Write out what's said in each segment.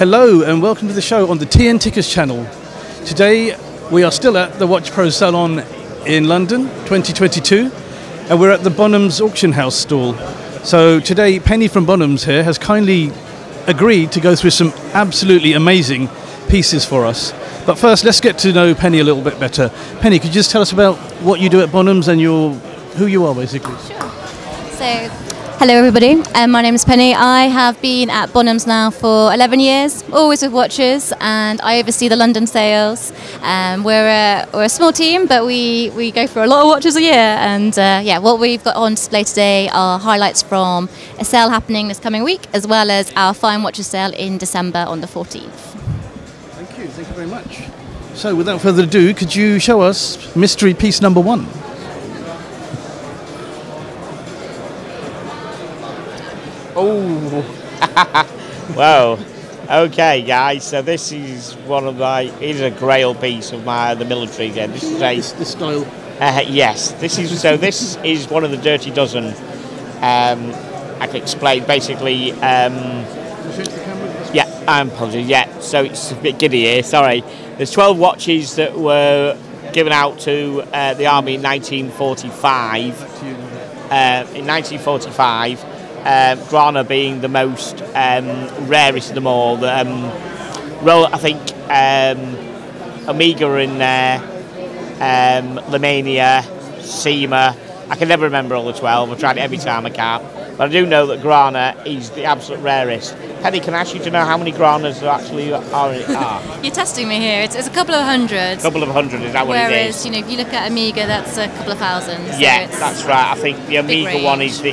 Hello and welcome to the show on the TN Tickers channel. Today we are still at the WatchPro Salon in London 2022 and we're at the Bonhams Auction House stall. So today Penny from Bonhams here has kindly agreed to go through some absolutely amazing pieces for us. But first let's get to know Penny a little bit better. Penny, could you just tell us about what you do at Bonhams and who you are basically? Sure. So, hello everybody, my name is Penny. I have been at Bonhams now for 11 years, always with watches, and I oversee the London sales. We're a small team, but we go for a lot of watches a year, and yeah, what we've got on display today are highlights from a sale happening this coming week, as well as our fine watches sale in December on the 14th. Thank you very much. So without further ado, could you show us mystery piece number one? Oh, well, okay, guys. So this is one of it's a grail piece of the military again. This is this style. Yes, this is one of the Dirty Dozen. I can explain basically. Yeah, I'm apologies. Yeah, so it's a bit giddy here. Sorry. There's 12 watches that were given out to the army in 1945. In 1945. Grana being the most rarest of them all. I think Omega in there, Lemania, Sema. I can never remember all the 12. I've tried it every time I can. But I do know that Grana is the absolute rarest. Penny, can I ask you to know how many Granas there actually are? You're testing me here. It's a couple of hundred. A couple of hundred, is that what it is? Whereas, you know, if you look at Omega, that's a couple of thousand. So yeah, that's right. I think the Omega one is the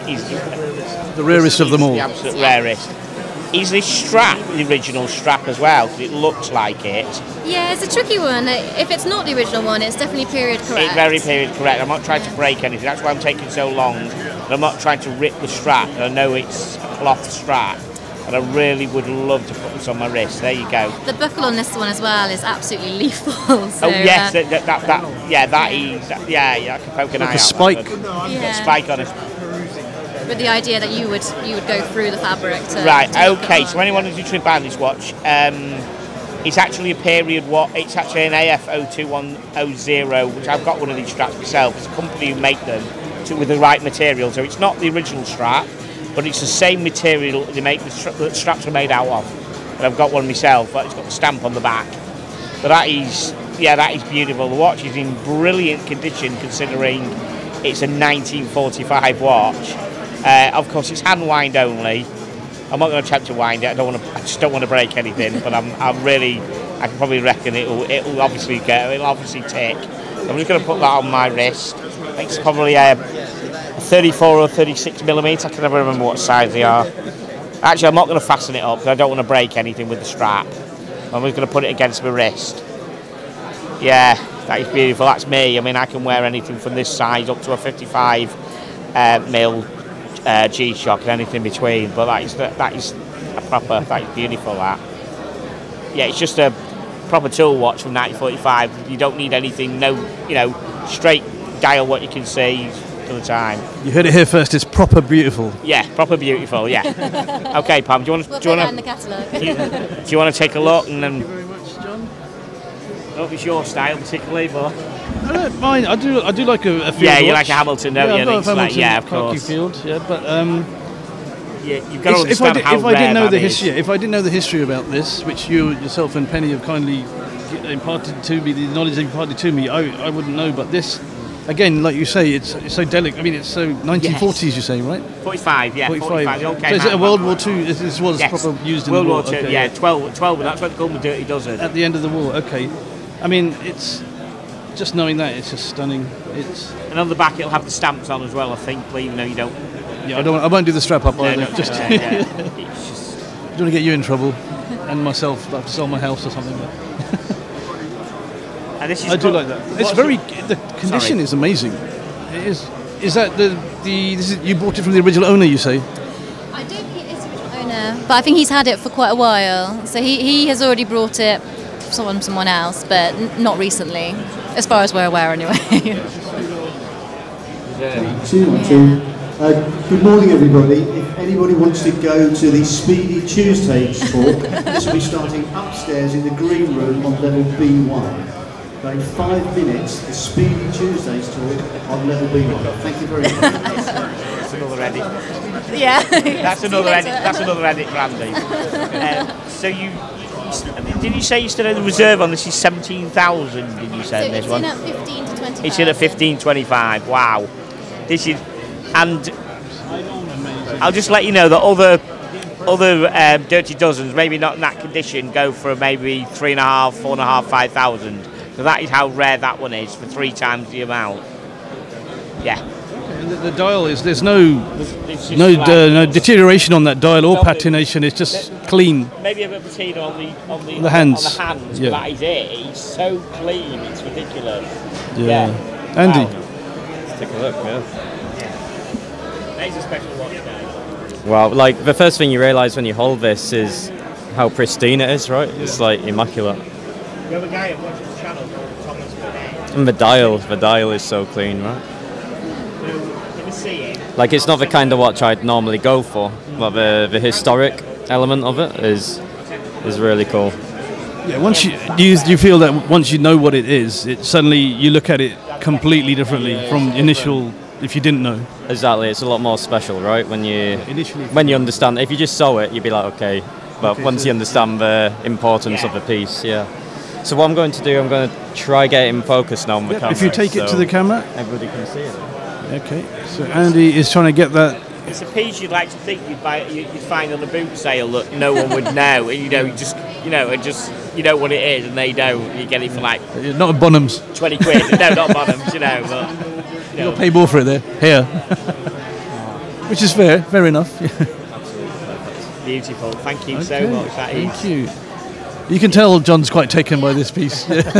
rarest of them all. The absolute rarest. Is this strap the original strap as well? Because it looks like it. Yeah, it's a tricky one. If it's not the original one, it's definitely period correct. It's very period correct. I'm not trying to break anything. That's why I'm taking so long. And I'm not trying to rip the strap. And I know it's a cloth strap. And I really would love to put this on my wrist. There you go. The buckle on this one as well is absolutely lethal. So, oh yes, that is. I can poke an eye out. Like a spike. Yeah. Spike on it. With the idea that you would go through the fabric to right, okay, so anyone who's interested in buying this watch, it's actually a period it's actually an AF02100, which I've got one of these straps myself. It's a company who make them with the right material, so it's not the original strap, but it's the same material they make the straps are made out of. And I've got one myself, but it's got the stamp on the back. But that is beautiful. The watch is in brilliant condition considering it's a 1945 watch. Of course, it's hand wind only. I'm not going to attempt to wind it. I just don't want to break anything. But I can probably reckon it'll obviously tick. I'm just going to put that on my wrist. I think it's probably a 34 or 36 millimetre. I can never remember what size they are. Actually, I'm not going to fasten it up because I don't want to break anything with the strap. I'm just going to put it against my wrist. Yeah, that is beautiful. That's me. I mean, I can wear anything from this size up to a 55 mil. G-Shock and anything between, but that is beautiful. That, yeah, it's just a proper tool watch from 1945. You don't need anything, straight dial what you can see for the time. You heard it here first. It's proper beautiful. Yeah, proper beautiful. Yeah. Okay, Pam. Do you want to? We'll put that in the catalogue. Do you want to take a look and then? Thank you very much, John. I don't know if it's your style particularly, but. I don't mind. I do like a field yeah, you watch. like a Hamilton, don't you? I've got a Hamilton, of course. Field, yeah, but yeah, you've got to understand if I didn't know the history, if I didn't know the history about this, which you yourself and Penny have kindly imparted to me, the knowledge they imparted to me, I wouldn't know. But this, again, like you say, it's so delicate. I mean, it's so 1940s. Yes. You say, right? 45, yeah, 45. So is it a World War II? This was yes. proper used in World the war. War II. Okay. Yeah, 12. That's what they call the Dirty Dozen. At the end of the war, okay. I mean, it's. Just knowing that, it's just stunning. And on the back it'll have the stamps on as well, I think, even though you don't. Yeah, I won't do the strap up either. No, just it's just. Don't want to get you in trouble, and myself. I have to sell my house or something. And this is I do like that. It's very. The condition is amazing. It is. Is that you bought it from the original owner? You say? I don't think it is the original owner, but I think he's had it for quite a while. So he has already brought it from someone else, but not recently, as far as we're aware anyway. Two. Good morning, everybody. If anybody wants to go to the Speedy Tuesdays talk, this will be starting upstairs in the green room on level B1. In 5 minutes, the Speedy Tuesdays talk on level B1. Thank you very much. That's another edit. Yeah. That's another edit. That's another edit for Andy. So did you say you still had a reserve on this? Is 17,000? Did you say So this it's one? in at 15 to 25. It's in at 15.25. Wow. This is, and I'll just let you know that other Dirty Dozens, maybe not in that condition, go for maybe 3,500, 4,500, 5,000. So that is how rare that one is, for 3 times the amount. Yeah. And the dial is, there's no deterioration on that dial or patination. It's just clean. Maybe a bit of patina on the hands. Yeah. But that is it. It's so clean. It's ridiculous. Yeah. Andy. Wow. Let's take a look. Yeah. It's a special watch, guys. Well, like the first thing you realise when you hold this is how pristine it is, right? It's like immaculate. We have a guy that watches the channel called Thomas Burnett. And the dial is so clean, right? You can see it. Like it's not the kind of watch I'd normally go for, but the historic element of it is really cool. Yeah, once you feel that once you know what it is, it suddenly you look at it completely differently from initial. If you didn't know. Exactly, it's a lot more special, right? When you understand. If you just saw it, you'd be like, okay. But once you understand the importance of the piece, yeah. So what I'm going to do, I'm going to try get it in focus now on the camera. If you take it to the camera, everybody can see it. Okay. So Andy is trying to get that. It's a piece you'd like to think you'd find on a boot sale that no one would know, and you know what it is, and they don't. You get it for like not a Bonhams. 20 quid. No, not Bonhams. But. You'll pay more for it there. Here. Which is fair enough. Beautiful. Thank you so much. Thank you. You can tell John's quite taken by this piece. There you go.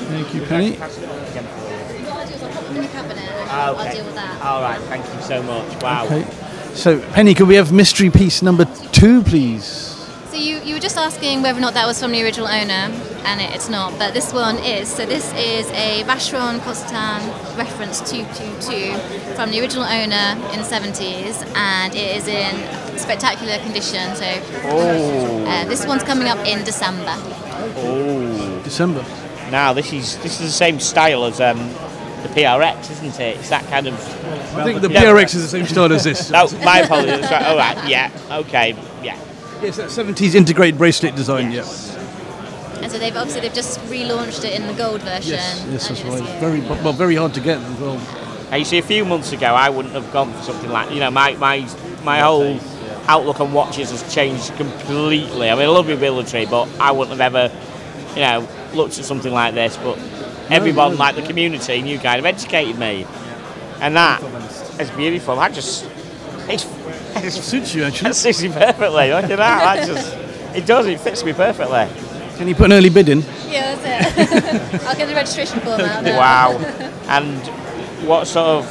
Thank you, Penny. What I'll do is I'll pop them in the cabinet and Okay. I'll deal with that. All right. Thank you so much. Wow. Okay. So, Penny, could we have mystery piece number 2, please? So you were just asking whether or not that was from the original owner, and it's not, but this one is. So this is a Vacheron Constantin reference 222 from the original owner in the 70s, and it is in spectacular condition. So this one's coming up in December. Oh. December. Now this is the same style as the PRX, isn't it? It's that kind of. I think the PRX is the same style as this. Oh, my apologies. All right. Yeah. Okay. Yeah. Yes, that 70s integrated bracelet design. Yes. Yeah. And so they've just relaunched it in the gold version. Yes, that's right. Very hard to get as well. And you see, a few months ago, I wouldn't have gone for something like, my whole outlook on watches has changed completely. I mean, I love your military, but I wouldn't have ever, looked at something like this. But everyone, like the community, and you guys have educated me, and that is beautiful. It suits you actually. That suits me perfectly. Look at that. It fits me perfectly. Can you put an early bid in? Yeah, that's it. I'll get the registration form out now. Wow. And what sort of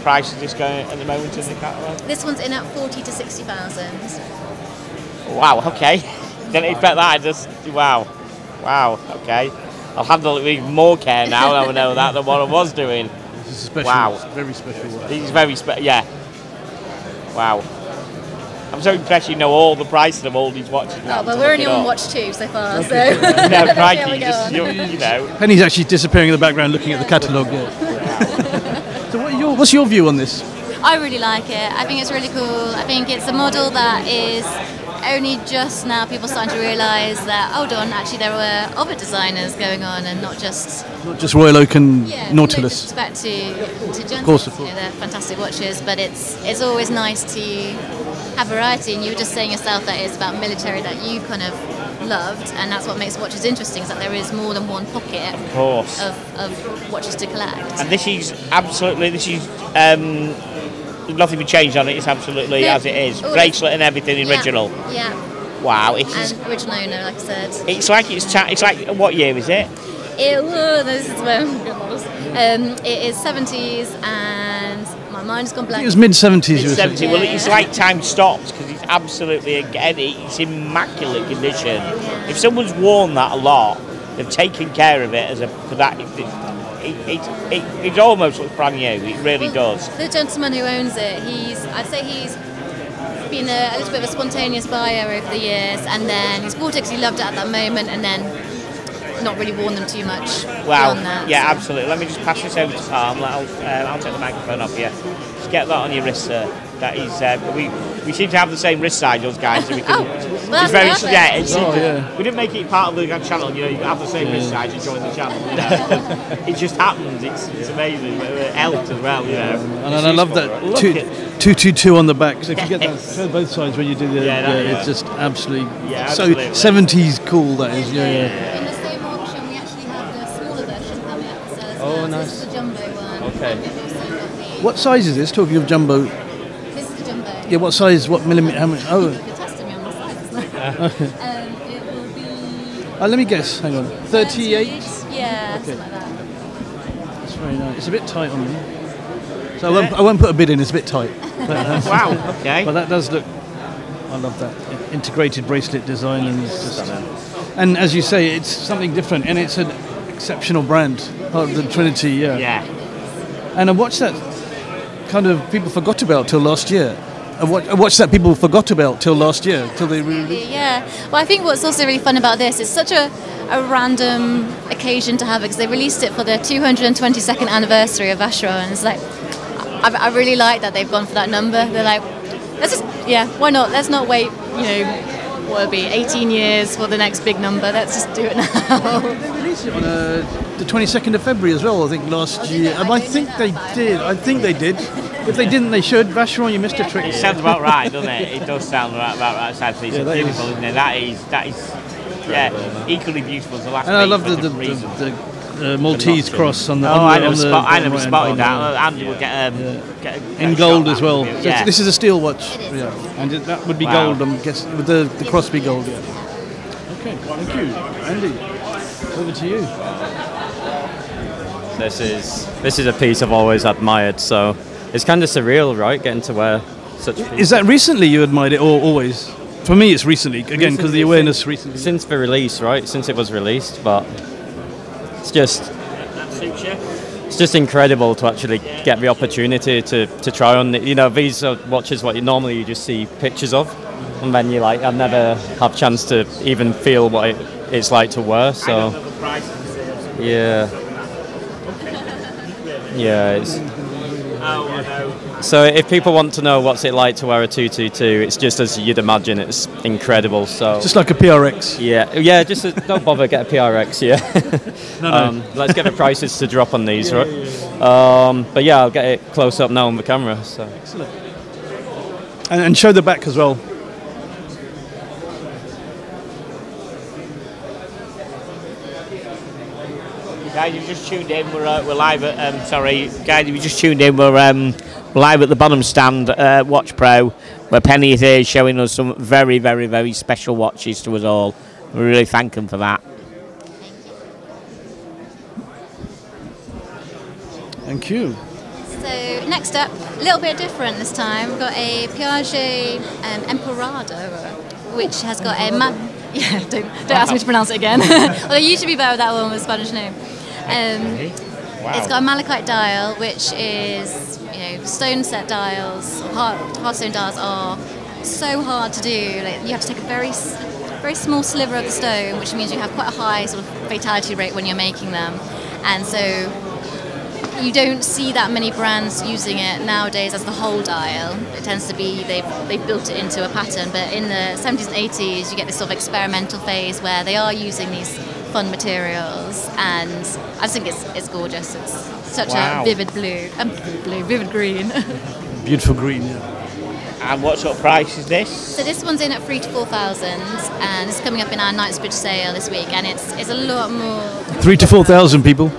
price is this going at the moment in the catalogue? This one's in at 40 to 60,000. Wow. Okay. Didn't expect that. Wow. Okay. I'll handle it with even more care now. I know that than what I was doing. This is special. Wow. It's very special. This is very special. Yeah. Wow. I'm so impressed you know all the prices of all these watches. Oh, well, we're only on watch 2 so far, so. No, crikey, Yeah, Penny's actually disappearing in the background looking at the catalogue. Yeah. So what's your view on this? I really like it. I think it's really cool. I think it's a model that is only just now people starting to realise that, hold on, actually there were other designers going on and not just Royal Oak and Nautilus. Back to Journe. Of course. They're fantastic watches, but it's always nice to have variety. And you were just saying yourself that it's about military that you kind of loved, and that's what makes watches interesting, is that there is more than one pocket of watches to collect. And this is nothing been changed on it. It's absolutely as it is. Bracelet and everything original. Yeah. Wow. And original owner, like I said. It's like what year is it? This is where it is 70s, and my mind's gone blank. It was mid-70s. Mid-70s. Well, it's like time stopped, because it's absolutely, again, it's immaculate condition. If someone's worn that a lot, they've taken care of it for that. it almost looks brand new. It really does. The gentleman who owns it, I'd say he's been a little bit of a spontaneous buyer over the years, and then he's bought it because he loved it at that moment, and then not really worn them too much. Wow. That, yeah, so. absolutely. Let me just pass this over to Palm. I'll take the microphone off you. Just get that on your wrist, sir. That is, we seem to have the same wrist size, those guys. So we can, well, it's very, perfect. yeah, it's, we didn't make it part of the channel. You know, you have the same wrist size and join the channel. You know, it just happens. It's amazing. Elk as well. You know, and I love that 222 on the back. So if you get that, show both sides when you do the, it's just absolutely so 70s cool. That is, In the same auction, we actually have the smaller version coming up. So nice. This is the jumbo one. Okay. What size is this? Talking of jumbo. This is the jumbo. Yeah, what size? What millimeter? How many? Oh. You're testing me on the size. It will be. Let me guess. Hang on. 38. Yeah, something like that. That's very nice. It's a bit tight on me. So I won't put a bid in. It's a bit tight. Wow. Okay. But that does look. I love that integrated bracelet design, and it's just. And as you say, it's something different, and it's an exceptional brand, part of the Trinity. Yeah. And I watched that. Kind of people forgot about till last year. I watched that people forgot about till last year, till they really. Yeah. Well, I think what's also really fun about this is such a random occasion to have it, because they released it for the 222nd anniversary of Vacheron. It's like, I really like that they've gone for that number. They're like, let's just, why not? Let's not wait, what would it be, 18 years for the next big number. Let's just do it now. They released it on the 22nd of February as well, I think, last year. I think they did. I think they did. If they didn't, they should. Vacheron, you missed a trick. It sounds about right, doesn't it? It does sound about right. It's absolutely beautiful, isn't it? That is equally beautiful as the last. And I love the Maltese cross on the. I never spotted that. Andy will get in gold as well. Yeah. So this is a steel watch. And that would be gold. I'm guessing would the cross be gold? Yeah. Okay, thank you, Andy. Over to you. This is a piece I've always admired. So it's kind of surreal, right? Getting to wear such a piece. Is that recently you admired it, or always? For me, it's recently. Again, because the awareness recently. Since the release, right? Since it was released, but it's just incredible to actually get the opportunity to try on. These are watches what normally you just see pictures of, and then I've never had a chance to even feel what it's like to wear. So So if people want to know what's it like to wear a 222, it's just as you'd imagine. It's incredible. So just like a PRX. Yeah. Just don't bother, get a PRX. Yeah. No. Let's get the prices to drop on these, right? But I'll get it close up now on the camera. So excellent. And show the back as well. Guys, you've just tuned in. We're live at. Guys, you just tuned in. We're live at the Bonhams stand, WatchPro, where Penny is here showing us some very, very, very special watches to us all. We really thank them for that. Thank you. So next up, a little bit different this time. We've got a Piaget Emperador, which has got a don't ask me to pronounce it again. Although you should be better with that one with a Spanish name. It's got a Malachite dial, which is, stone set dials. Hard stone dials are so hard to do. You have to take a very small sliver of the stone, which means you have quite a high sort of fatality rate when you're making them. And so you don't see that many brands using it nowadays as the whole dial. It tends to be they've built it into a pattern. But in the 70s and 80s, you get this sort of experimental phase where they are using these fun materials, and I just think it's gorgeous. It's such a vivid vivid green. Beautiful green, yeah. And what sort of price is this? So this one's in at 3,000 to 4,000, and it's coming up in our Knightsbridge sale this week, and it's a lot more. 3,000 to 4,000 people.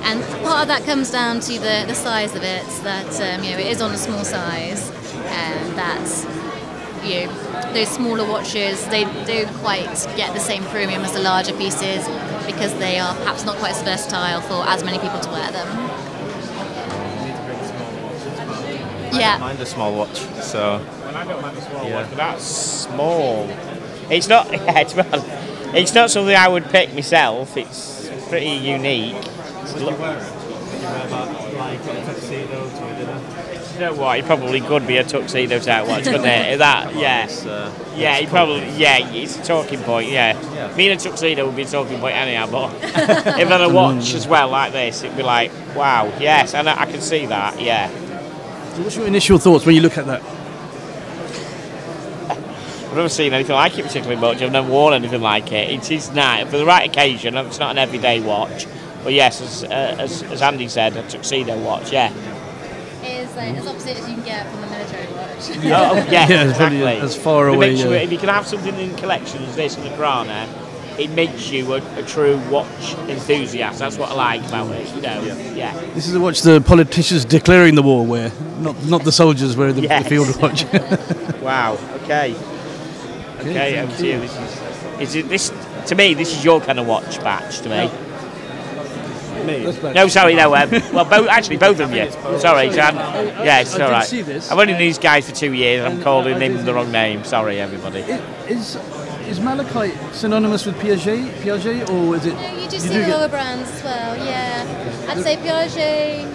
And part of that comes down to the size of it. That it is on a small size, and that's those smaller watches, they don't quite get the same premium as the larger pieces because they are perhaps not quite as versatile for as many people to wear them. I don't mind a small watch, so. Well, I don't mind a small watch, but that's small. It's not. It's not something I would pick myself. pretty unique. Would you wear it? Would you wear that like a tuxedo to a dinner? You know what? It probably could be a tuxedo type watch, couldn't it? That, yes. Yeah, he probably, yeah, it's a talking point, yeah. Me in a tuxedo would be a talking point anyhow, but if I had a watch as well like this, it'd be like, wow, yes, and I can see that, yeah. So what's your initial thoughts when you look at that? I've never seen anything like it particularly much. I've never worn anything like it. It is nice for the right occasion. It's not an everyday watch, but yes, as Andy said, a tuxedo watch. Yeah. It's like as opposite as you can get from a military watch. Yeah, exactly. As far away. If you can have something in collection as this in a Grana, it makes you a true watch enthusiast. That's what I like about it. You know. Yeah. This is a watch the politicians declaring the war wear, not the soldiers wearing the field watch. Wow. Okay. Okay, over to you. This to me, this is your kind of watch batch to me. No, sorry, no. Well, actually, both of you. Sorry, Jan. Yeah, it's all right. I've only known these guys for 2 years. I'm calling him the wrong name. Sorry, everybody. Is Malachite synonymous with Piaget, or is it? No, you do see the lower brands as well. Yeah, I'd say Piaget.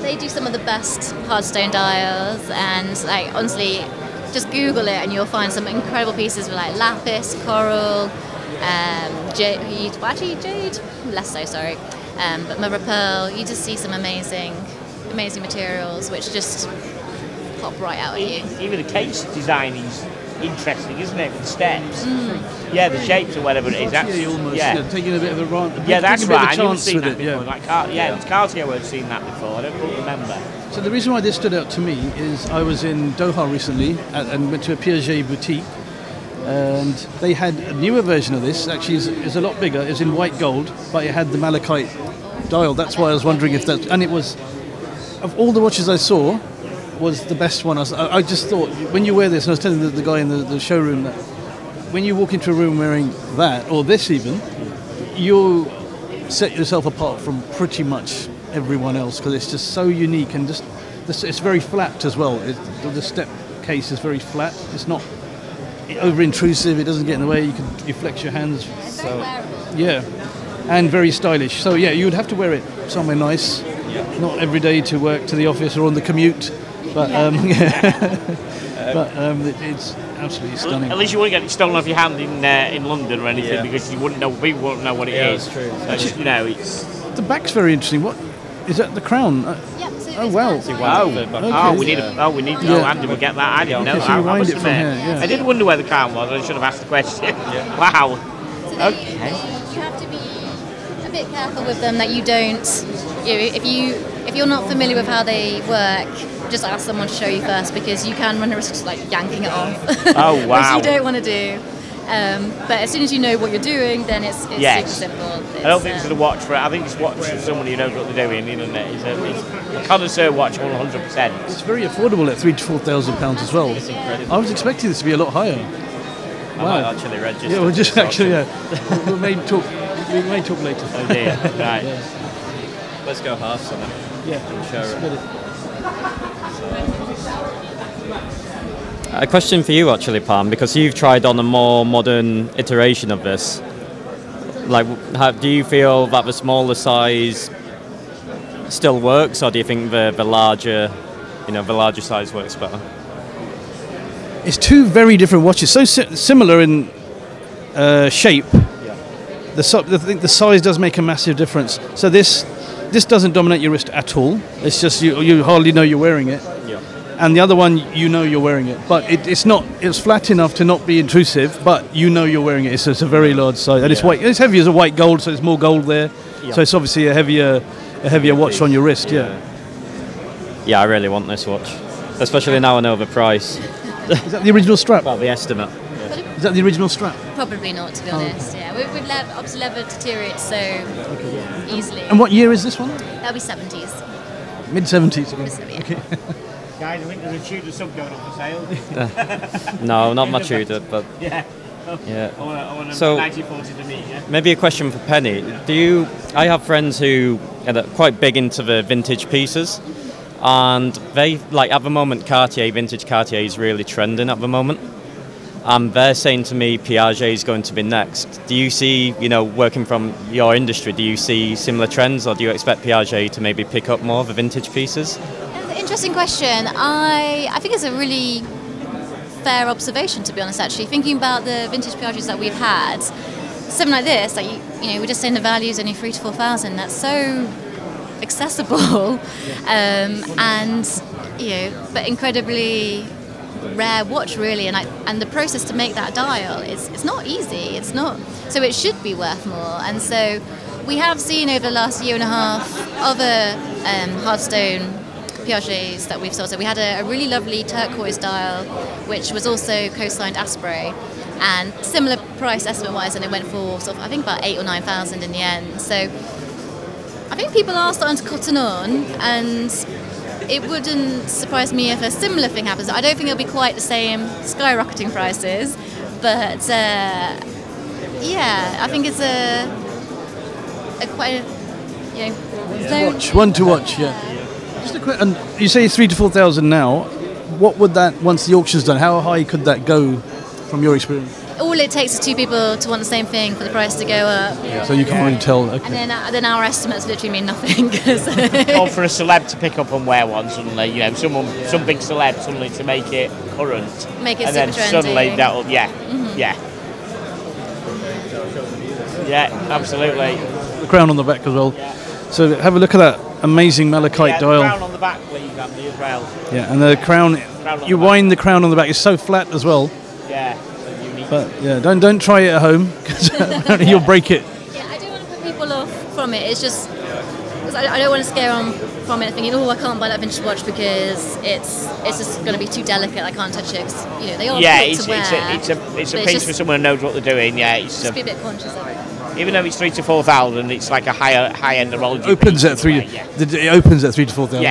They do some of the best hard stone dials, and like honestly, just Google it and you'll find some incredible pieces with like lapis, coral, jade. Well, actually, jade less so. Sorry, but mother of pearl. You just see some amazing materials which just pop right out at you. Even the case design is interesting, isn't it? With the steps. Yeah, the shapes or whatever it is. Actually, almost, taking a bit of a run. Yeah, that's right. I've never seen that it, before. Like, it's Cartier I've seen that before. I don't quite remember. So the reason why this stood out to me is I was in Doha recently and went to a Piaget boutique, and they had a newer version of this. Actually, is a lot bigger. It's in white gold, but it had the malachite dial. That's why I was wondering if that. And it was, of all the watches I saw, was the best one. I just thought when you wear this, and I was telling the guy in the showroom that when you walk into a room wearing that or this even, you set yourself apart from pretty much everyone else because it's just so unique and just it's very flat as well. The step case is very flat. It's not over intrusive. It doesn't get in the way. You flex your hands. It's very wearable. Yeah, and very stylish. So yeah, you would have to wear it somewhere nice. Not every day to work, to the office, or on the commute. But it's absolutely stunning. At least you wouldn't get it stolen off your hand in London or anything because you wouldn't know. People wouldn't know what it is. That's true. So, you know, it's the back's very interesting. What is that? The crown? So wow! Oh, we need. Andy will get that. I didn't know. So you wind it from here. I did wonder where the crown was. I should have asked the question. Wow. So you have to be a bit careful with them that you don't. If you're not familiar with how they work, just ask someone to show you first because you can run the risk of like yanking it off. Oh wow! Which you don't want to do. But as soon as you know what you're doing, then it's super simple. I don't think it's a watch for. I think it's watch for somebody who knows what they're doing. Isn't it? It's a connoisseur watch, 100%. It's very affordable at £3,000 to £4,000 as well. It's incredible. I was expecting this to be a lot higher. I might actually register. Yeah, we'll just actually. We may talk later. Oh dear. Right. Let's go halves on it. Yeah. Show it. A question for you actually, Pam, because you've tried on a more modern iteration of this. Like, do you feel that the smaller size still works, or do you think the larger, the larger size works better? It's two very different watches, so similar in shape. Yeah. I think the size does make a massive difference. So this doesn't dominate your wrist at all. It's just you hardly know you're wearing it. Yeah. And the other one, you know you're wearing it, but it's flat enough to not be intrusive, but you know you're wearing it. It's a very large size, and it's white. It's heavy as a white gold, so there's more gold there. Yeah. So it's obviously a heavier watch on your wrist. Yeah. Yeah, I really want this watch, especially now I know the price. Is that the original strap? Well, the estimate. Yeah. Is that the original strap? Probably not, to be honest. Yeah, with leather deteriorates so easily. And what year is this one? That'll be 70s. Mid-70s. Okay. Guys, I think there's a Tudor sub going on for sale. No, not my Tudor, but yeah. I want a so 1940 to meet. Yeah. Maybe a question for Penny. I have friends who are quite big into the vintage pieces, and they at the moment vintage Cartier is really trending at the moment. and they're saying to me Piaget is going to be next. Do you see, working from your industry, do you see similar trends, or do you expect Piaget to maybe pick up more of the vintage pieces? Interesting question. I think it's a really fair observation, to be honest, actually. Thinking about the vintage Piagets that we've had, something like this, like we're just saying the value's only 3,000 to 4,000. That's so accessible, but incredibly rare watch, really. And the process to make that dial it's not easy. It's not, so it should be worth more. And so we have seen over the last year and a half other hardstone Piagets that we've sold. So we had a really lovely turquoise dial, which was also co-signed Asprey, and similar price estimate-wise, and it went for I think about 8,000 or 9,000 in the end. So I think people are starting to cotton on, and it wouldn't surprise me if a similar thing happens. I don't think it'll be quite the same skyrocketing prices, but I think it's a quite one to watch. Just a quick, and you say 3,000 to 4,000 now. What would that, once the auction's done, how high could that go from your experience? All it takes is two people to want the same thing for the price to go up. So you can't really tell. Okay. And then our estimates literally mean nothing. Or for a celeb to pick up and wear one suddenly, some big celeb suddenly to make it current. Make it and super then trendy. Suddenly that'll, yeah. Yeah, absolutely. The crown on the back as well. Yeah. So have a look at that amazing malachite dial. The crown on the back, please, Andy, as well. Yeah, and the crown you wind the crown on the back. It's so flat as well. Yeah. But don't try it at home, because you'll break it. Yeah, I don't want to put people off from it. It's just because I don't want to scare them from it, thinking, I can't buy that vintage watch because it's just going to be too delicate. I can't touch it. Cause, they are good to wear. It's a piece for someone who knows what they're doing. Yeah, just be a bit conscious of it. Even though it's 3,000 to 4,000, it's like a high-end horology. Opens at 3. It opens at 3,000 to 4,000.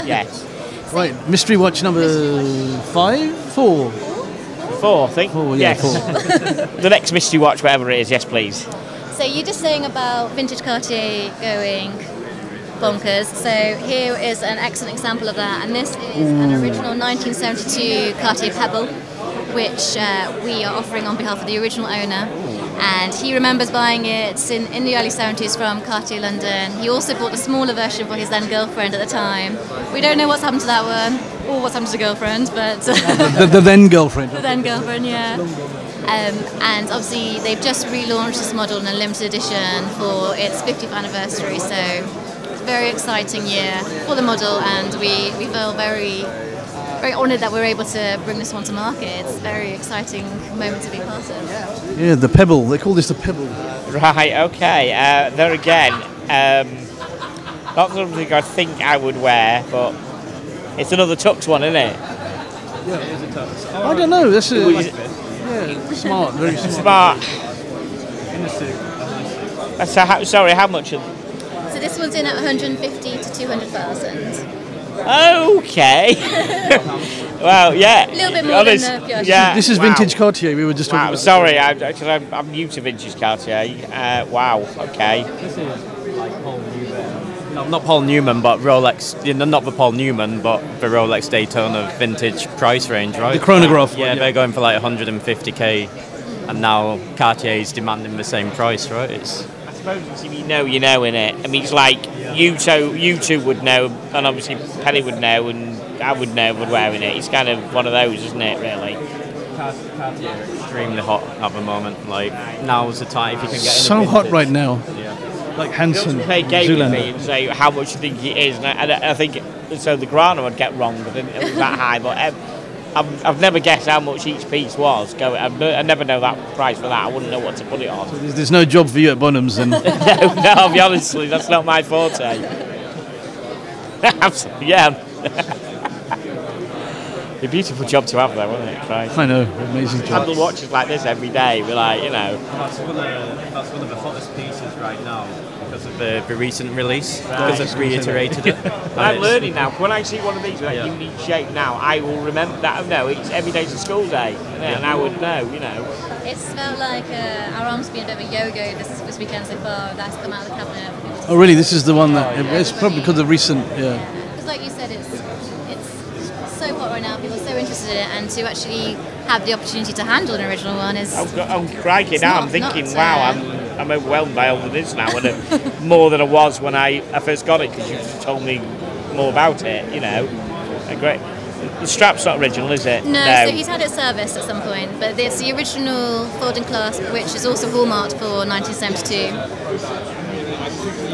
Yes. Right, mystery watch number 4, I think. 4, yes. 4. The next mystery watch, whatever it is, yes, please. So you're just saying about vintage Cartier going bonkers. So here is an excellent example of that, and this is an original 1972 Cartier Pebble, which we are offering on behalf of the original owner. And he remembers buying it in the early 70s from Cartier London. He also bought the smaller version for his then girlfriend at the time. We don't know what's happened to that one, or what's happened to the girlfriend, but... the then girlfriend. The then girlfriend, yeah. And obviously they've just relaunched this model in a limited edition for its 50th anniversary, so it's a very exciting year for the model, and we feel very honoured that we're able to bring this one to market. It's a very exciting moment to be part of. Yeah, the Pebble. They call this the Pebble. Right, okay. There again, not something I think I would wear, but it's another tux one, isn't it? Yeah, it is a tux. I don't know. This is smart, very smart. Sorry, how much? So this one's in at 150 to 200,000. Okay. Well, yeah. A little bit more than the Piaget. Yeah. This is vintage Cartier. We were just talking about. Sorry, I'm new to vintage Cartier. Wow. Okay. This is like Paul Newman. No, not Paul Newman, but Rolex. Not the Paul Newman, but the Rolex Daytona vintage price range, right? The chronograph. Yeah, they're going for like 150k, and now Cartier is demanding the same price, right? I suppose if you know, innit? I mean, it's like you two would know, and obviously Penny would know, and I would know, would wearing it. It's kind of one of those, isn't it, really? Cartier are extremely hot at the moment. Like, now's the time if you can get in. So hot right now. Yeah. Like Hanson. Play a game with me and say how much you think it is, and I think so. The Grana would get wrong, I think it was that high, but I've never guessed how much each piece was. I never know that price for that. I wouldn't know what to put it on. So there's no job for you at Bonhams, then. no, I'll be honestly, that's not my forte. Yeah. A beautiful job to have, though, wasn't it? Christ. I know, amazing job. Handle watches like this every day. We're like, That's one of the hottest pieces right now because of the recent release. Because it's reiterated it. I'm learning now. When I see one of these with that unique shape now, I will remember that. No, it's every day's a school day, and I would know. It's felt like our arms have been a bit of a yo-go this weekend so far. That's come out of the cabinet. Oh, really? This is the one that it's probably because of recent. Yeah. Because, like you said, it's so hot right now. People are so interested in it, and to actually have the opportunity to handle an original one is. I'm crikey now. I'm thinking, not, wow, I'm overwhelmed by all of this now, and more than I was when I first got it, because you just told me more about it. You know, great. The strap's not original, is it? No, so he's had it serviced at some point, but it's the original folding clasp, which is also hallmarked for 1972,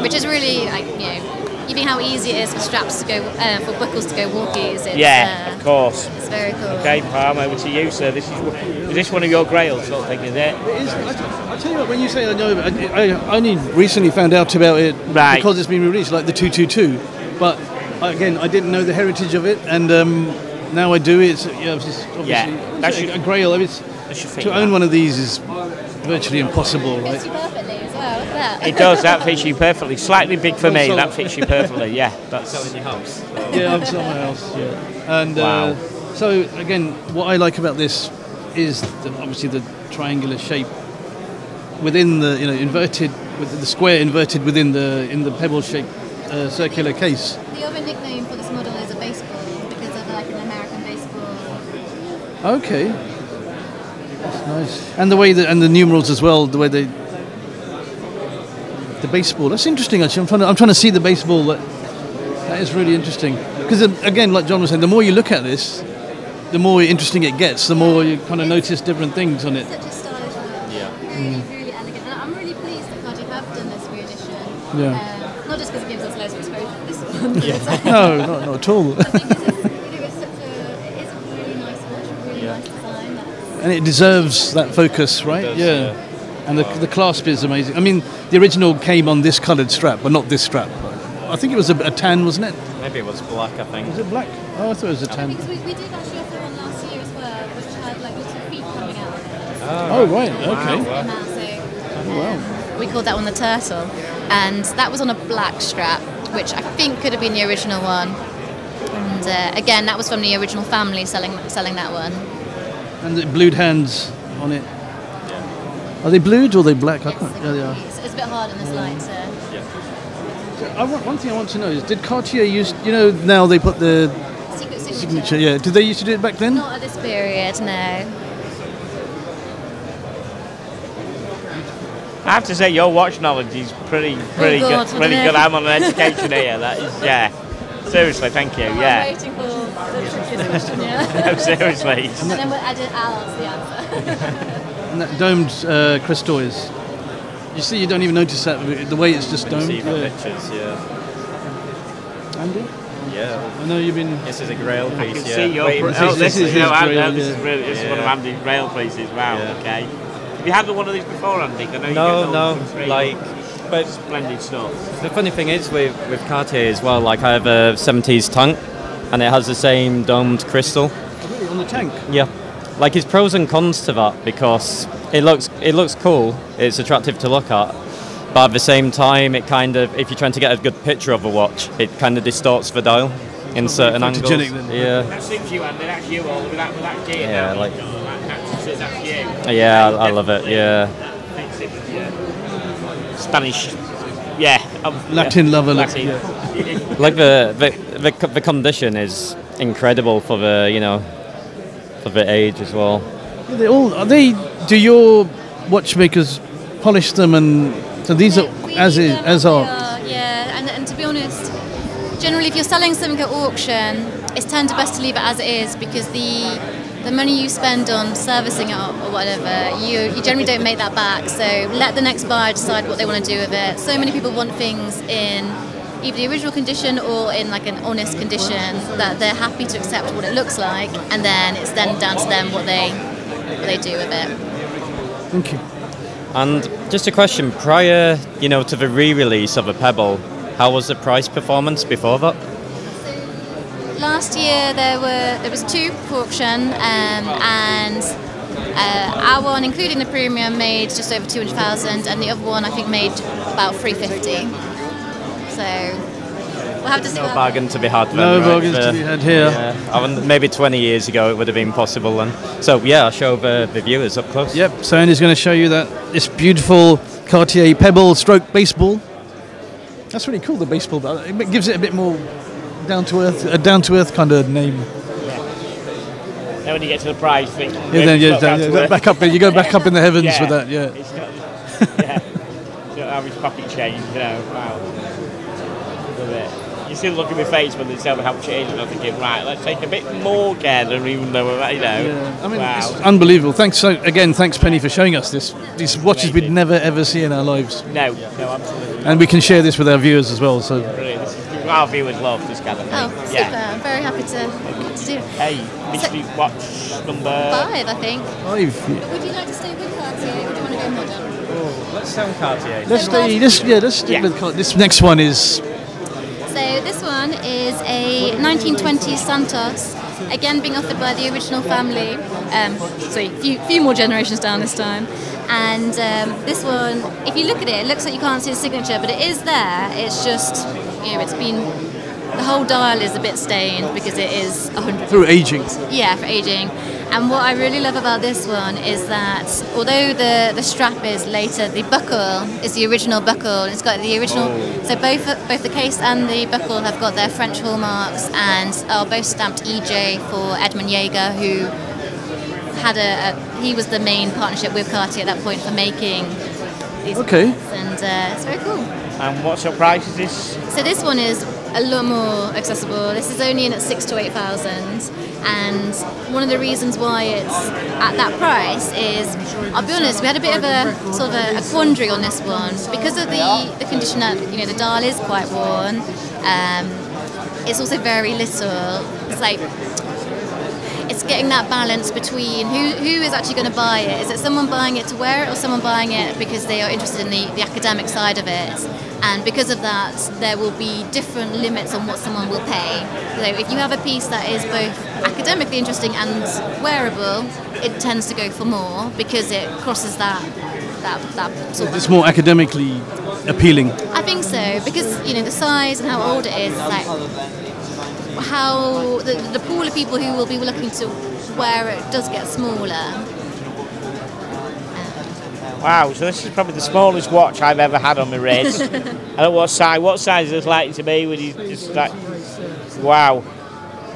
which is really, like, you know, you think how easy it is for straps to go, for buckles to go walkies. Yeah, of course. It's very cool. Okay, Palm, over to you, sir. Is this one of your grails sort of thing, is it? It is. I tell you what, when you say I know, I only recently found out about it because it's been released, like the 222. But again, I didn't know the heritage of it, and now I do. It's obviously a grail. I mean, to own one of these is virtually impossible, right? Fits you perfectly as well. Look at that. It does. That fits you perfectly. Slightly big for me. That fits you perfectly. Yeah. That's selling your house. Yeah, I'm selling my house. Yeah. And so again, what I like about this is obviously the triangular shape within the inverted, with the square inverted within the pebble shaped circular case. The other nickname for this model is a baseball because of like an American baseball. Okay, that's nice. And the way and the numerals as well. The way the baseball. That's interesting. Actually, I'm trying to see the baseball. That is really interesting. Because again, like John was saying, the more you look at this, the more interesting it gets. The more you kind of notice different things on it. Such a stylish watch. Yeah. Really elegant. And I'm really pleased that Cartier have done this reedition. Yeah. Not just because it gives us loads of exposure to this one. No, not at all. I think it is a really nice watch, really nice design. And it deserves that focus, right? It does, yeah. And the clasp is amazing. I mean, the original came on this coloured strap, but not this strap. I think it was a tan, wasn't it? Maybe it was black, I think. Was it black? Oh, I thought it was a tan. Because we did actually offer one last year as well, which had like little feet coming out of it. Oh, right, okay. Wow. We called that one the Turtle, and that was on a black strap, which I think could have been the original one. And again, that was from the original family selling that one. And the blued hands on it. Are they blued or are they black? Yes, I can't. Yeah, they are. It's a bit hard in this light. So one thing I want to know is, did Cartier use? Now they put the Secret signature. Yeah. Did they used to do it back then? Not at this period, no. I have to say, your watch knowledge is pretty good. Pretty good. I'm on an education here. That is, yeah. Seriously, thank you. I'm waiting for the tricky question. Yeah. No, seriously. And then I'll answer the answer. And that domed crystal is. You see, you don't even notice that the way it's just domed. See the pictures, yeah. Andy? Yeah. I know you've been. This is a grail piece. I can yeah. see your. This is his grail. This is one of Andy's grail pieces. Wow. Yeah. Okay. Have you had one of these before, Andy? I know you No. Like, but splendid stuff. the funny thing is with Cartier as well. Like, I have a 70s tank, and it has the same domed crystal. Oh, really? On the tank? Yeah. Like, it's pros and cons to that because it looks cool, it's attractive to look at, but at the same time, it kind of, if you're trying to get a good picture of a watch, it kind of distorts the dial in certain angles. Then. Yeah. That suits you, Andy. That's you all with that gear. Yeah, now. like. That's you. Yeah, I love it. Yeah. Spanish. Yeah. Latin lover. Latin. Like the condition is incredible for the for the age as well. Do your watchmakers polish them, and so these are as are? Yeah, and to be honest, generally if you're selling something at auction, it's tend to best to leave it as it is, because the money you spend on servicing it or whatever, you generally don't make that back. So let the next buyer decide what they want to do with it. So many people want things in either the original condition or in like an honest condition that they're happy to accept what it looks like, and then it's then down to them what they do with it. Thank you. And just a question, prior, to the re-release of a Pebble, how was the price performance before that? Last year there was two for auction, and our one, including the premium, made just over 200,000, and the other one I think made about 350. So we'll have to see. No bargain to be had. No bargains to be had here. Yeah. Maybe 20 years ago it would have been possible then. So yeah, I'll show the viewers up close. Yep. So Andy's going to show you this beautiful Cartier Pebble stroke baseball. That's really cool. The baseball, it gives it a bit more down to earth kind of name. Then when you get to the prize thing, back up. You go back up in the heavens with that. Yeah. It's not, yeah. You don't have his pocket change. You know. Wow. Love it. You see the look in my face when they tell me how much it is, and I'm thinking, right, let's take a bit more care than even though, you know. Yeah. I mean, it's unbelievable. Thanks Penny, for showing us this. These watches we'd never ever see in our lives. No, absolutely. And we can share this with our viewers as well. So. Brilliant. Our viewers love this kind of thing. Oh, super. I'm very happy to do. Hey, mystery watch number 5, I think. 5. Would you like to stay with Cartier, or do you want to go modern? Oh, let's sound Cartier. Let's stick with Cartier. This next one is... So this one is a 1920s Santos, again being offered by the original family. Few more generations down this time. And this one, if you look at it, it looks like you can't see the signature, but it is there. It's just, it's been, the whole dial is a bit stained because it is 100. Through aging. Yeah, for aging. And what I really love about this one is that although the strap is later, the buckle is the original buckle. It's got the original, so both the case and the buckle have got their French hallmarks and are both stamped EJ for Edmund Jaeger, who had he was the main partnership with Cartier at that point for making these ones, and it's very cool. And what sort of price is this? So this one is a lot more accessible. This is only in at 6,000 to 8,000, and one of the reasons why it's at that price is, I'll be honest, we had a bit of a sort of a quandary on this one because of the condition that the dial is quite worn. It's also very little. It's like, it's getting that balance between who is actually going to buy it. Is it someone buying it to wear it, or someone buying it because they are interested in the academic side of it? And because of that, there will be different limits on what someone will pay. So if you have a piece that is both academically interesting and wearable, it tends to go for more because it crosses that sort of... It's more academically appealing. I think so, because the size and how old it is, it's like how the pool of people who will be looking to wear it does get smaller. Wow, so this is probably the smallest watch I've ever had on my wrist. I don't know what size is this likely to be when you just like, wow.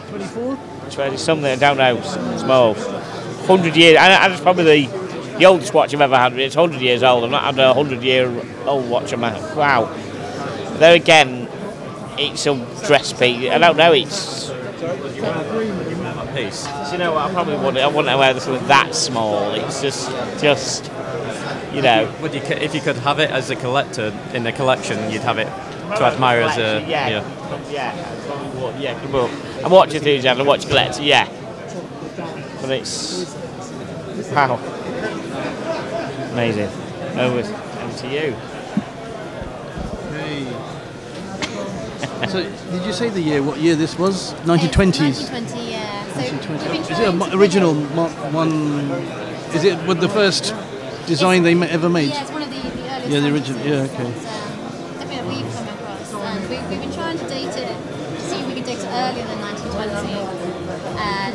24? 20 something, I don't know, small. 100 years, and it's probably the oldest watch I've ever had. It's 100 years old. I've not had a 100-year-old watch on my hand. Wow. There again, it's a dress piece. I don't know, it's... Piece. So you know what, I probably wouldn't wear something that small. It's just Would you, if you could have it as a collector in the collection, you'd have it to admire as a... Yeah. A watch enthusiast, a watch collector, yeah. But it's... Wow. Amazing. Over to you. Hey. So, did you say the year? What year this was? 1920s. 1920, yeah. So 1920. Is it an original Mark one? Is it the first design they ever made? Yeah, it's one of the earliest. Yeah, the original. Yeah, okay. Definitely that we've come across, and we've been trying to date it to see if we can date it earlier than 1920. And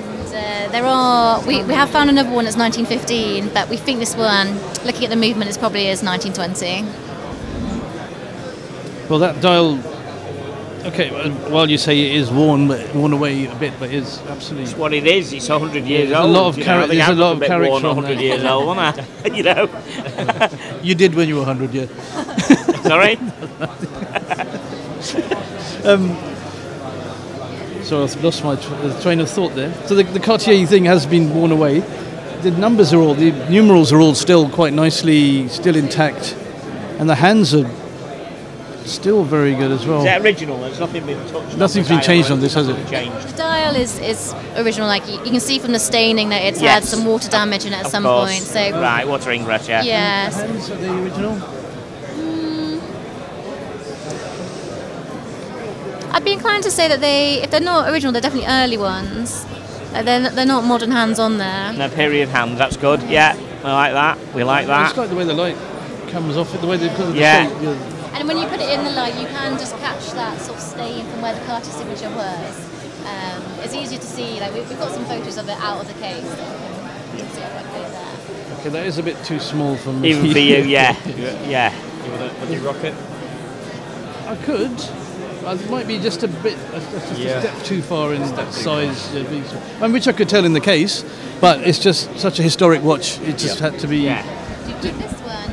we have found another one that's 1915, but we think this one, looking at the movement, is probably is 1920. Well, that dial. Okay, while you say it is worn away a bit, but it is absolutely... It's what it is, it's 100 years old. There's a lot of character on 100 years old, wasn't I? You did when you were 100, yeah. Sorry? So I've lost my train of thought there. So the Cartier thing has been worn away. The numerals are all still quite nicely, still intact. And the hands are still very good as well. Is that original? There's nothing been touched. Nothing's been changed on this, has it? The dial is original. Like you can see from the staining that it's had some water damage in it at some point. So right, water ingress, yeah. Yes. Hands, are they original? I'd be inclined to say that if they're not original, they're definitely early ones. They're not modern hands on there. No, period hands. That's good. Yeah, I like that. We like that. It's like the way the light comes off it, the way they put the shape. And when you put it in the light, you can just catch that sort of stain from where the Cartier signature was. It's easier to see. Like we've got some photos of it out of the case. You can see it right there. Okay, that is a bit too small for me. Even for you, yeah. Yeah. Would you rock it? I could. It might be just a bit, just a step too far in that size, which I could tell in the case, but it's just such a historic watch. It just had to be. Yeah. With this one,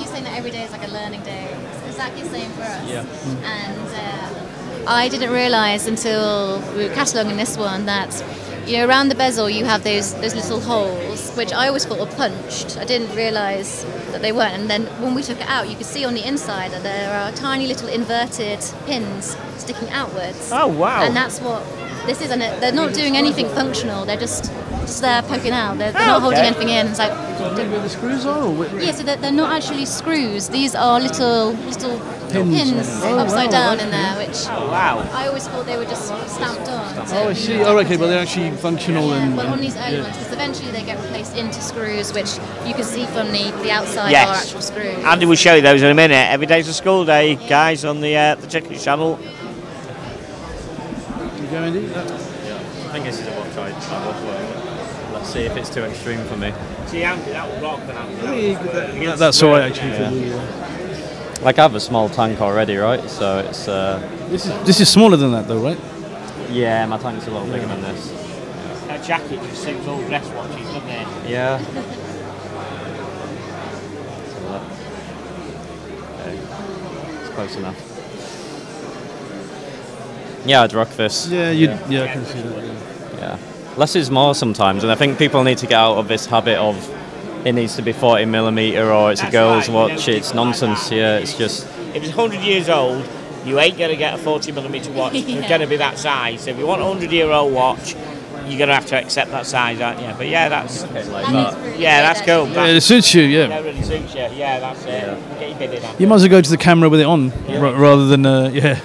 you saying that every day is like a learning day. It's exactly the same for us. Yeah. And I didn't realise until we were cataloguing this one that, you know, around the bezel you have those little holes, which I always thought were punched. I didn't realise that they weren't. And then when we took it out, you could see on the inside that there are tiny little inverted pins sticking outwards. Oh wow! And that's what this is. And they're not doing anything functional. They're just there poking out. They're not holding anything in. It's like where the screws are? Or yeah, so they're not actually screws. These are little pins upside down in there, which I always thought they were just stamped on. So, I see. Oh, okay, but they're actually functional. Yeah, well, on these early ones, because eventually they get replaced into screws, which you can see from the outside are actual screws. Andy will show you those in a minute. Every day's a school day, guys, on the Ticket channel. You go, Andy? I think this is a watch I love wearing. Let's see if it's too extreme for me. See, Andy, that will rock. That's all right, actually. Like I have a small tank already, right? So it's. This is smaller than that, though, right? Yeah, my tank's a little bigger than this. That jacket just suits all dress watches, doesn't it? Yeah. Okay. It's close enough. Yeah, I'd rock this. Yeah, I can see that. Yeah. Less is more sometimes, and I think people need to get out of this habit of it needs to be 40mm or it's a girl's watch. It's nonsense. Yeah, it's just. If it's 100 years old, you ain't going to get a 40mm watch. It's going to be that size. So if you want a 100-year-old watch, you're going to have to accept that size, aren't you? But yeah, that's that's cool. Yeah, it suits you. Yeah. That really suits you. Yeah, that's it. Get your bid in. You might as well go to the camera with it on, rather than yeah.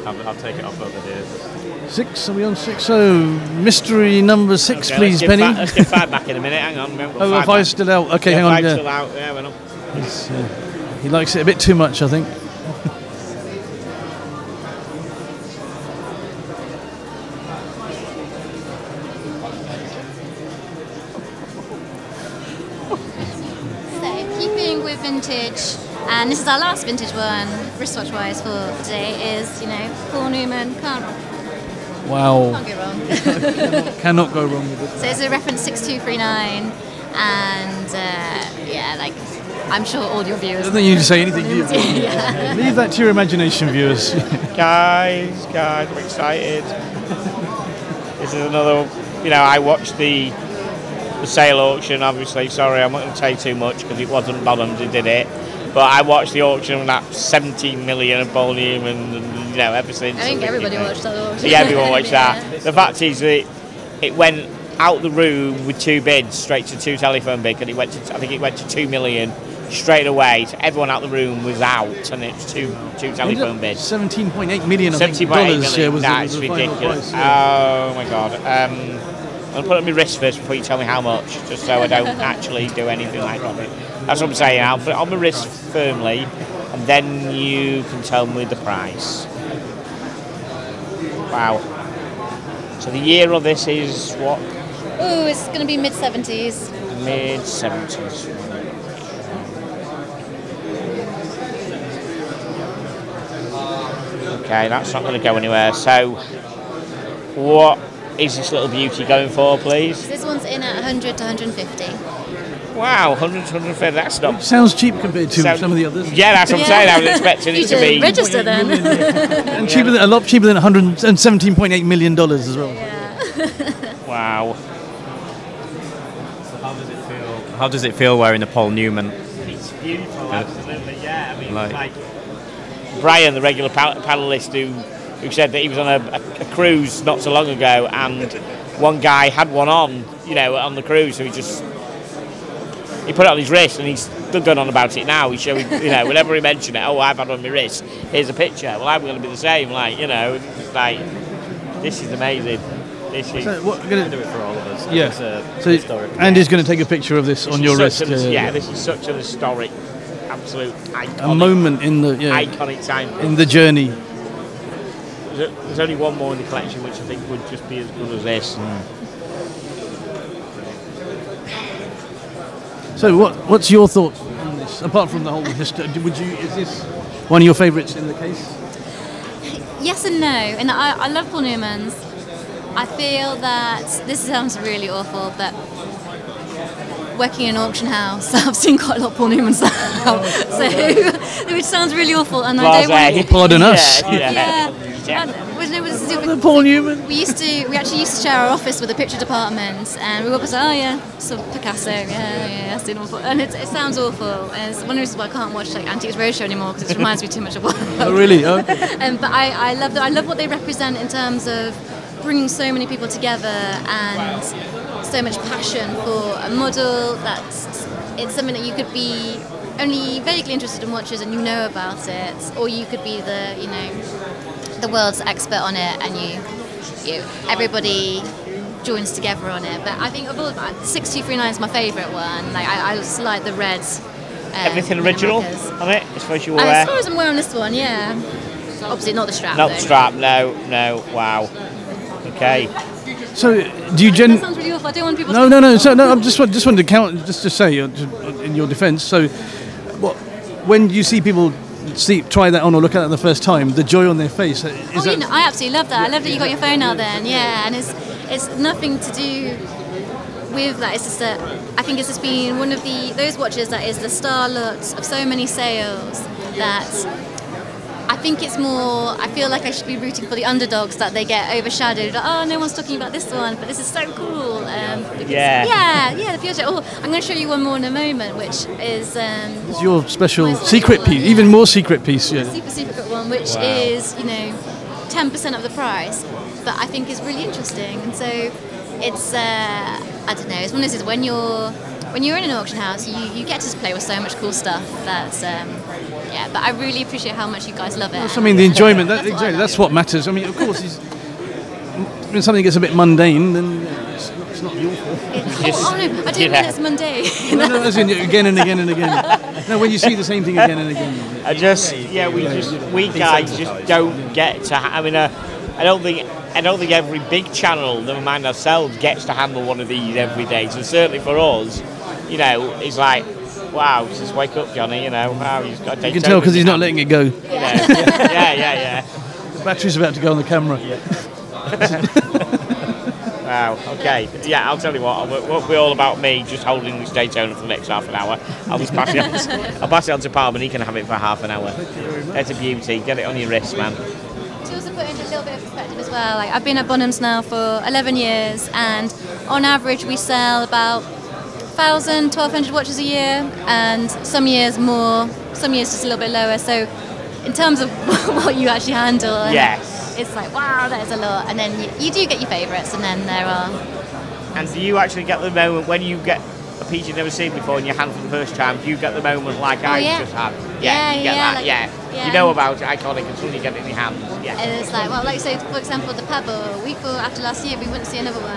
I'll take it off over here. 6, are we on 6? So, mystery number 6, okay, please, Penny. Let's get 5 back in a minute, hang on. Oh, 5's still out. Okay, hang on. 5's still out, yeah, we're on. He likes it a bit too much, I think. So, keeping with vintage. And this is our last vintage one, wristwatch-wise for today, is, you know, Paul Newman. Can't go wrong. Cannot go wrong with it. So it's a reference 6239, and yeah, like, I'm sure all your viewers. I don't think you need to say anything, do you? Yeah. Leave that to your imagination, viewers. Guys, I'm excited. This is another, you know, I watched the sale auction, obviously. Sorry, I'm not going to tell you too much because it wasn't Bonhams who did it. But I watched the auction and that 17 million of Paul Newman and, you know, everything. I think everybody watched that auction. Yeah, everyone watched that. The fact is that it went out the room with 2 bids straight to 2 telephone bids, and I think it went to 2 million straight away. So everyone out the room was out, and it's two telephone bids. 17.8 million. $17.8 million. That's ridiculous. Oh my god. I'm gonna put it on my wrist first before you tell me how much, just so I don't actually do anything like that. That's what I'm saying. I'll put it on my wrist firmly, and then you can tell me the price. Wow. So the year of this is what? Oh, it's going to be mid-70s. Mid-70s. Okay, that's not going to go anywhere. So, what is this little beauty going for, please? This one's in at 100 to 150. Wow, 100 to 150, that's not... Sounds cheap compared to some of the others. Yeah, that's what I'm saying. I was expecting it to be... register then. And a lot cheaper than $117.8 million as well. Yeah. Wow. So how does it feel wearing a Paul Newman? It's beautiful, absolutely, yeah. I mean, like Brian, the regular panellist who said that he was on a cruise not so long ago, and one guy had one on, you know, on the cruise, so he put it on his wrist, and he's still going on about it now. He's showing, you know, whenever he mentioned it, oh, I've had it on my wrist, here's a picture. Well, I'm going to be the same, like, you know, it's like, this is amazing. This is... So what, we're going to do it for all of us. Yeah. So Andy's going to take a picture of this on your wrist. This is such an historic, absolute iconic... A moment in the... iconic time. In the journey. there's only one more in the collection which I think would just be as good as this. So what's your thoughts on this? Apart from the whole history, is this one of your favourites in the case? Yes and no. And I love Paul Newman's. I feel that this sounds really awful, but working in an auction house, I've seen quite a lot of Paul Newman's now, so which sounds really awful. And I don't want to. Pardon us. Paul Newman. We actually used to share our office with a picture department, and we were always like, oh yeah, so Picasso, yeah, I've seen awful, and it sounds awful. And it's one of the reasons why I can't watch like Antiques Roadshow anymore, because it reminds me too much of work. Oh really? Okay. But I love that. I love what they represent in terms of bringing so many people together and so much passion for a model it's something that you could be only vaguely interested in watches and you know about it, or you could be the world's expert on it and everybody joins together on it. But I think of all 6239 is my favourite one. Like I just like the red. Everything original on it, as far as you were as far as I'm wearing this one, yeah. Obviously not the strap. Not the strap, no, wow. Okay. So, do you that sounds really awful. I don't want people. No. So, no, I just wanted to count, just to say, in your defence. So, when you see people try that on or look at it the first time, the joy on their face. I absolutely love that. I love that you got your phone out then. Yeah, and it's nothing to do with that. It's just I think it's just been one of those watches that is the starlet of so many sales that. I think it's more, I feel like I should be rooting for the underdogs, that they get overshadowed. Like, oh, no one's talking about this one, but this is so cool. The Piaget. Oh, I'm going to show you one more in a moment, which is... it's your special secret piece, even more secret piece. Yeah. Super secret one, which is, 10% of the price, but I think is really interesting. And so it's, I don't know, it's one of those things when you're in an auction house, you get to play with so much cool stuff that's... but I really appreciate how much you guys love it. I mean, the enjoyment, that's what matters. I mean, of course, when something gets a bit mundane, then it's not your fault. I don't mean it's mundane. no, as in again and again and again. No, when you see the same thing again and again. We guys just don't get to, I don't think every big channel, never mind ourselves, gets to handle one of these every day. So certainly for us, it's like, wow, just wake up, Johnny, wow, he's got Daytona. You can tell because he's not letting it go. Yeah. The battery's about to go on the camera. Wow, okay. Yeah, I'll tell you what, it won't be all about me just holding this Daytona for the next half an hour. I'll just pass it on to Palm and he can have it for half an hour. That's a beauty. Get it on your wrist, man. To also put into a little bit of perspective as well, like I've been at Bonhams now for 11 years, and on average we sell about 1,000, 1,200 watches a year, and some years more, some years just a little bit lower. So in terms of what you actually handle, it's like, wow, that is a lot. And then you do get your favourites, and then there are... And do you actually get the moment when you get a piece you've never seen before in your hand for the first time, do you get the moment like just had? You know about it, iconic, until you get it in your hands. Yeah. And it's like, well, like say, for example, the Pebble, a week after last year, we wouldn't see another one.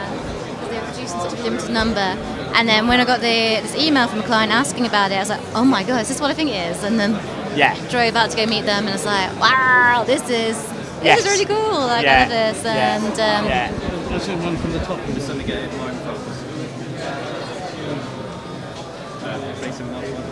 They were producing such a limited number, and then when I got this email from a client asking about it, I was like, oh my god, is this what I think it is? And then drove out to go meet them, and it's like, wow, this is really cool. I love this. And that's one from the top. I'm just going to get it more in focus. Facing that one.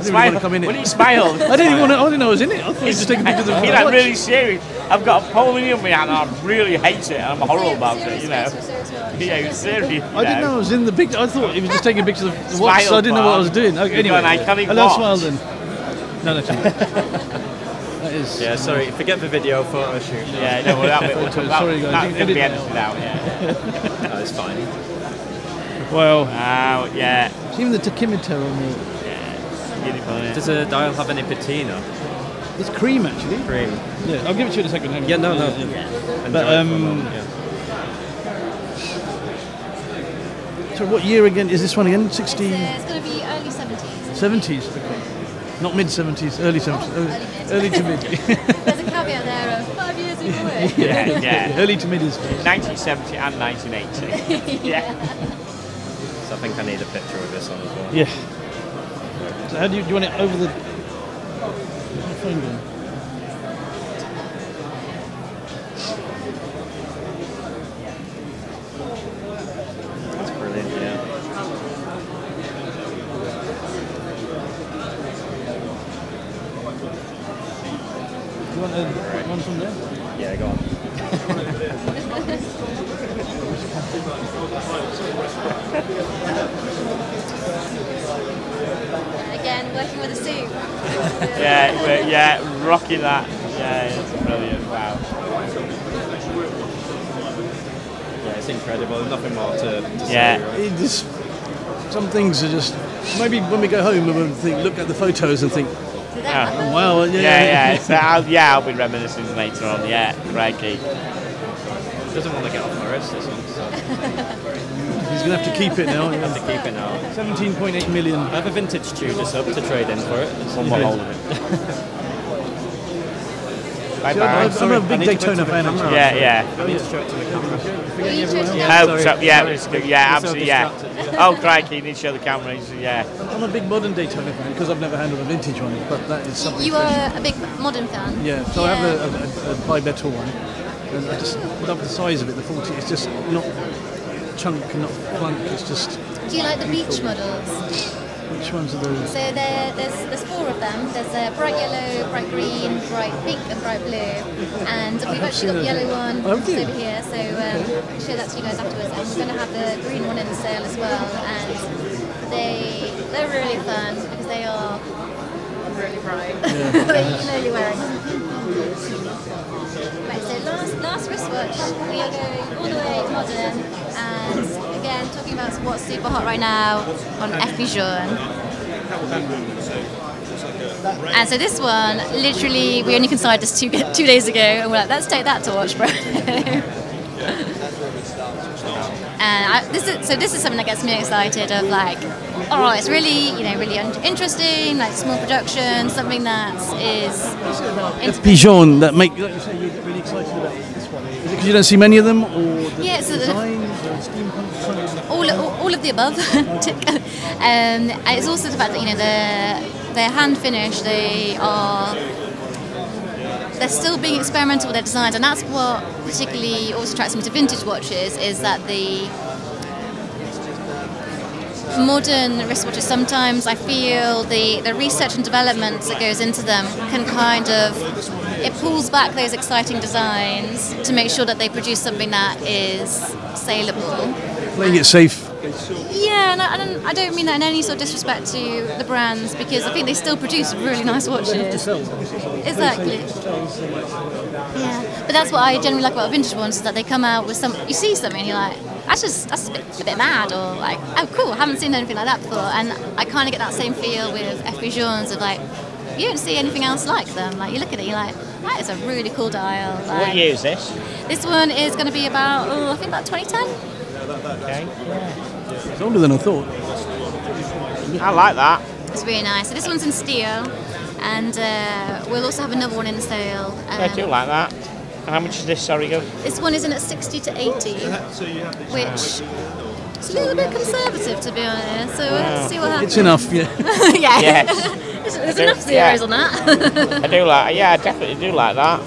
Smile. When you smiled, I didn't know I was in it. I thought you just take a picture of the watch. Really serious. I've got a pole in my hand and I really hate it and I'm horrible about it, Yeah, it's serious. I didn't know I was in the picture. I thought he was just taking a picture of the watch, so I didn't know what I was doing. Okay, anyway, I love Smile then. No, that's that is. Yeah, sorry, forget the video photo shoot. Yeah, no, well, sorry guys. That's going to be edited out, No, it's fine. Well, even the Takimeter on the... Yeah, beautiful. Yeah. Does the dial have any patina? It's cream, actually. Cream. Yeah, I'll give it to you in a second. Yeah, no. But, so what year again is this one again? 60? It's going to be early 70s. 70s, okay. Not mid-70s, early 70s. Early to mid. There's a caveat there of 5 years either way. Yeah. Early to mid is... 1970 and 1980. So I think I need a picture of this one as well. Yeah. So how do you want it over the phone doing? That's brilliant, yeah. You want one from there? Yeah, go on. Again, working with a suit. yeah, rocking that. Yeah, it's brilliant. Wow. Yeah, it's incredible. There's nothing more to say. Yeah. Right? It just, some things are just, maybe when we go home we'll think, look at the photos and think, oh, wow, Yeah. So I'll be reminiscing later on. Yeah, crikey. Doesn't want to get off my wrist, this one. So. He's going to have to keep it now. I have to keep it now. 17.8 million. I have a vintage Tudor sub to trade in for it. One more hold of it. I'm a big Daytona fan. Yeah. I need to show it to the camera. Absolutely, yeah. Oh, crikey, you need to show the camera. Yeah. I'm a big modern Daytona fan because I've never handled a vintage one, but that is something. You are a big modern fan? Yeah, so I have a buy better one. And I just love the size of it, the 40. It's just not chunk and not plunk, it's just... Do you like the beach models? Which ones are those? So there's 4 of them. There's a bright yellow, bright green, bright pink and bright blue. And we've actually got the yellow one over here, so I'll show that to you guys afterwards. And we're going to have the green one in the sale as well. And they're really fun because they are really bright. Yeah. You know you're wearing them. Right, so last wristwatch, we are going all the way modern, and again talking about what's super hot right now on FB Journe. And so this one, literally, we only consigned this 2 days ago, and we're like, let's take that to WatchPro. And this is something that gets me excited. Of like, oh, it's really really interesting, like small production, something that is. Piaget that make like you say you get really excited about this one. Is it because you don't see many of them, or the designs, or steampunk? All of the above. And it's also the fact that they're hand finished. They're still being experimental with their designs, and that's what particularly also attracts me to vintage watches, is that the modern wristwatches, sometimes I feel the research and development that goes into them can kind of, it pulls back those exciting designs to make sure that they produce something that is saleable. Playing it safe. Yeah, and I don't mean that in any sort of disrespect to the brands, because I think they still produce really nice watches. Exactly. Yeah, but that's what I generally like about vintage ones, is that they come out with you see something and you're like, that's a bit mad, or like, oh cool, I haven't seen anything like that before. And I kind of get that same feel with FB Journes of like, you don't see anything else like them. Like you look at it, you're like, that is a really cool dial. Like, what year is this? This one is going to be about, I think about 2010. Okay. It's older than I thought. I like that. It's really nice. So this one's in steel, and we'll also have another one in the sale. I do like that. And how much is this? Sorry, go. This one is in at 60 to 80, which is a little bit conservative, to be honest. So let's see what happens. It's enough, yeah. Yeah. Yes. There's enough zeros on that. I definitely do like that.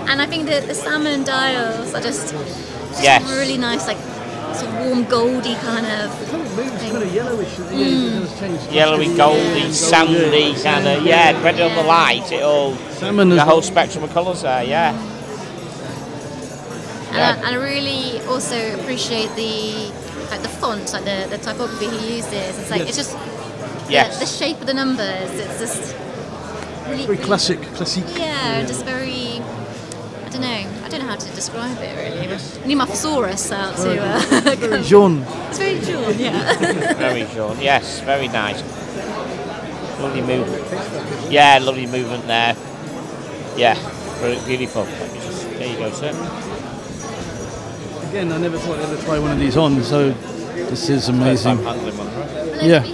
And I think that the salmon dials are just really nice, like sort of warm goldy kind of thing. Kind of yellowish. Yellowy, goldy, sandy kind of, depending on the light, the whole spectrum of colours there, And I really also appreciate the font, like the typography he uses. It's like it's just the shape of the numbers. It's just really very classic. Yeah, just very. I don't know how to describe it really. I need my thesaurus out to. Very Journe. It's very Journe, yeah. Very Journe, yes, very nice. Lovely movement. Yeah, lovely movement there. Yeah, beautiful. There you go, sir. Again, I never thought I'd ever try one of these on, so this is amazing. We have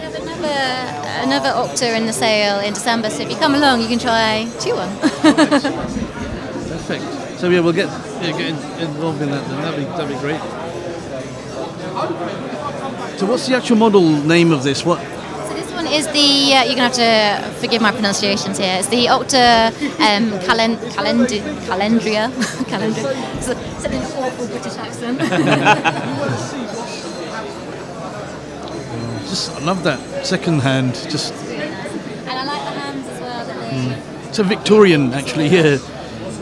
another Octa in the sale in December, so if you come along, you can try 2 on. Perfect. So we'll get involved in that then. That'd be great. So what's the actual model name of this? What? So this one is the, you're going to have to forgive my pronunciations here, it's the Octa Calendrier. It's an awful British accent. I love that second hand. Just. And I like the hands as well. That it's a Victorian, actually. Yeah,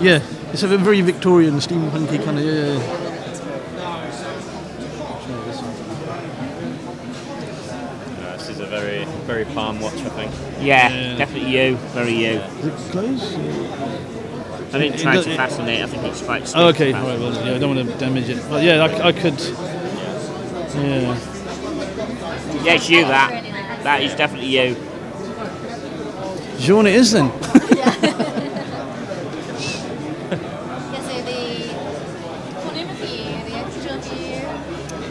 yeah. It's a very Victorian, steampunky kind of. Yeah. This is a very palm watch, I think. Yeah, definitely you. Very you. Is it close? I didn't try to fasten it. I think it's quite stiff. Oh, okay. Right, well, yeah, I don't want to damage it. But yeah, I could. Yeah. Yeah, it's you. That is definitely you. Journe it is then. Yeah, so the Bonhams for you, the Octa for you.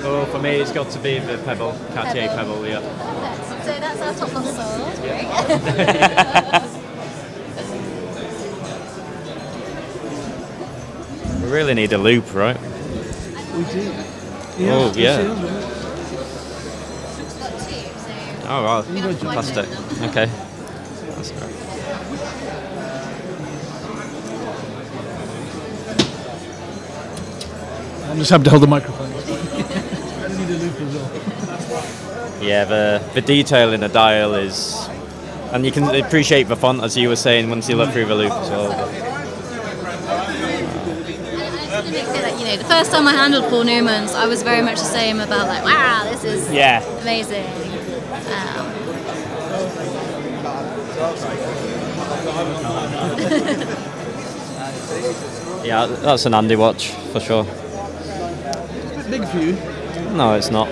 Oh, for me, it's got to be the Pebble, Cartier Pebble, yeah. So that's our top loss sold. Great. We really need a loop, right? We do. Oh, yeah. We've got two, so Oh, wow. we have twice Fantastic. them. Okay. That's great. I'm just happy to hold the microphone. I need a loop as well. Yeah, the detail in the dial is, and you can appreciate the font, as you were saying, once you look through the loop as well. You know, the first time I handled Paul Newman's, I was very much the same about like, wow, this is amazing. Yeah, that's an Andy watch for sure. It's a bit big for you. No, it's not.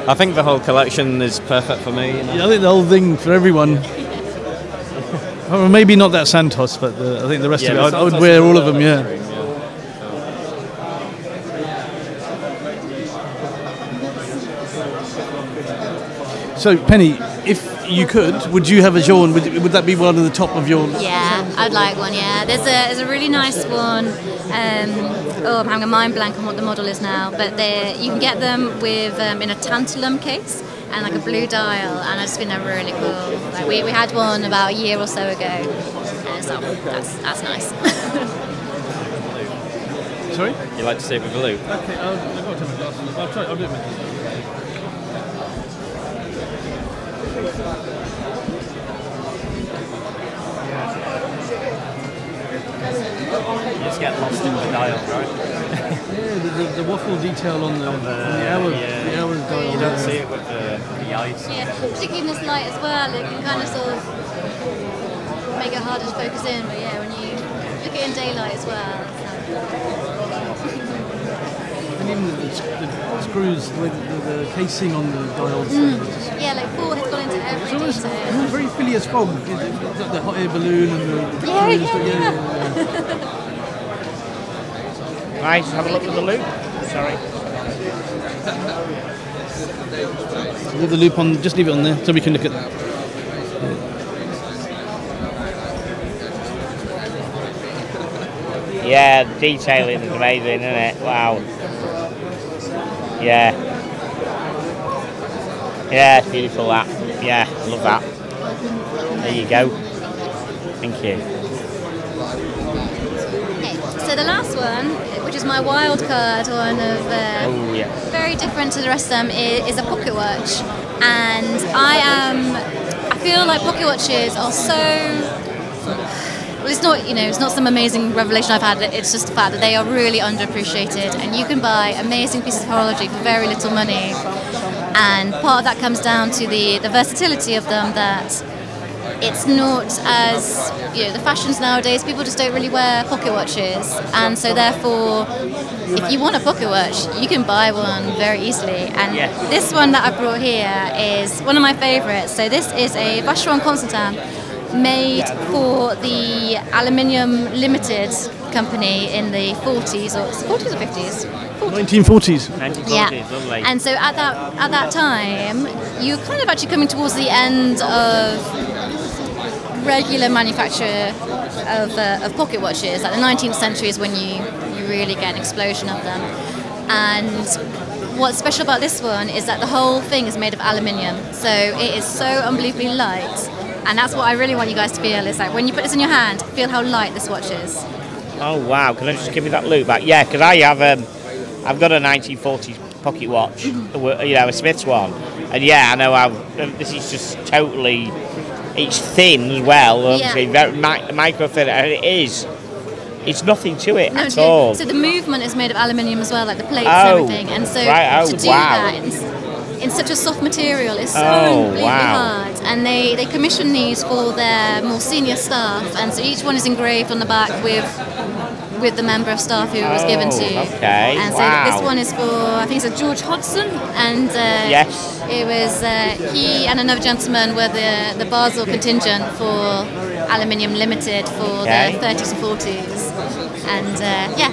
I think the whole collection is perfect for me. You know? Yeah, I think the whole thing for everyone. Well, maybe not that Santos, but I think the rest of it, I would wear all of them. Yeah. So, Penny, if you could, would you have a Journe? Would that be one of the top of your? Yeah, I'd like one. Yeah, there's a really nice one. I'm having a mind blank on what the model is now, but you can get them with in a tantalum case and like a blue dial, and I just think they're really cool. Like we had one about a year or so ago, so that's nice. Sorry? You like to see it with a loop? Okay, I'll take my glasses. I'll do it with you. You just get lost in the dial, right? Yeah, the waffle detail on the hour, the hour dial. You don't see it with the ice. Yeah, particularly in this light as well, it can kind of sort of make it harder to focus in. But yeah, when you look at it in daylight as well. And even the screws, the casing on the dials. Yeah, like Paul has gone into every It's detail. very Phileas Fogg, the hot air balloon and the Yeah. Right, have a look at the loop. Sorry. Leave the loop on, just leave it on there so we can look at that. Yeah, the detailing is amazing, isn't it? Wow. Yeah. Yeah, it's beautiful that. Yeah, I love that. There you go. Thank you. Okay, so the last one, which is my wild card one of very different to the rest of them, is a pocket watch. And I feel like pocket watches are so... Well, it's not, it's not some amazing revelation I've had. It's just the fact that they are really underappreciated, and you can buy amazing pieces of horology for very little money. And part of that comes down to the versatility of them. That it's not as the fashions nowadays. People just don't really wear pocket watches, and so therefore, if you want a pocket watch, you can buy one very easily. And this one that I brought here is one of my favourites. So this is a Vacheron Constantin, made for the Aluminium Limited company in the 40s or 50s? 1940s. 1940s, Yeah. lovely. And so at that time, you're kind of actually coming towards the end of regular manufacture of pocket watches. Like the 19th century is when you really get an explosion of them. And what's special about this one is that the whole thing is made of aluminium, so it is so unbelievably light, and that's what I really want you guys to feel. Is like when you put this in your hand, feel how light this watch is. Oh wow! Can I just give you that loop back? Yeah, because I have I've got a 1940s pocket watch, you know, a Smith's one, and yeah, I know how this is just totally. It's thin as well, obviously, very micro thin, and it is. It's nothing to it at all. So the movement is made of aluminium as well, like the plates and everything, and so to do that in such a soft material is so unbelievably hard. And they commission these for their more senior staff, and so each one is engraved on the back with the member of staff who it was given to. Okay. And so this one is for, I think it's a George Hodgson, and yes, it was he and another gentleman were the Basel contingent for Aluminium Limited for the 30s and 40s. And yeah,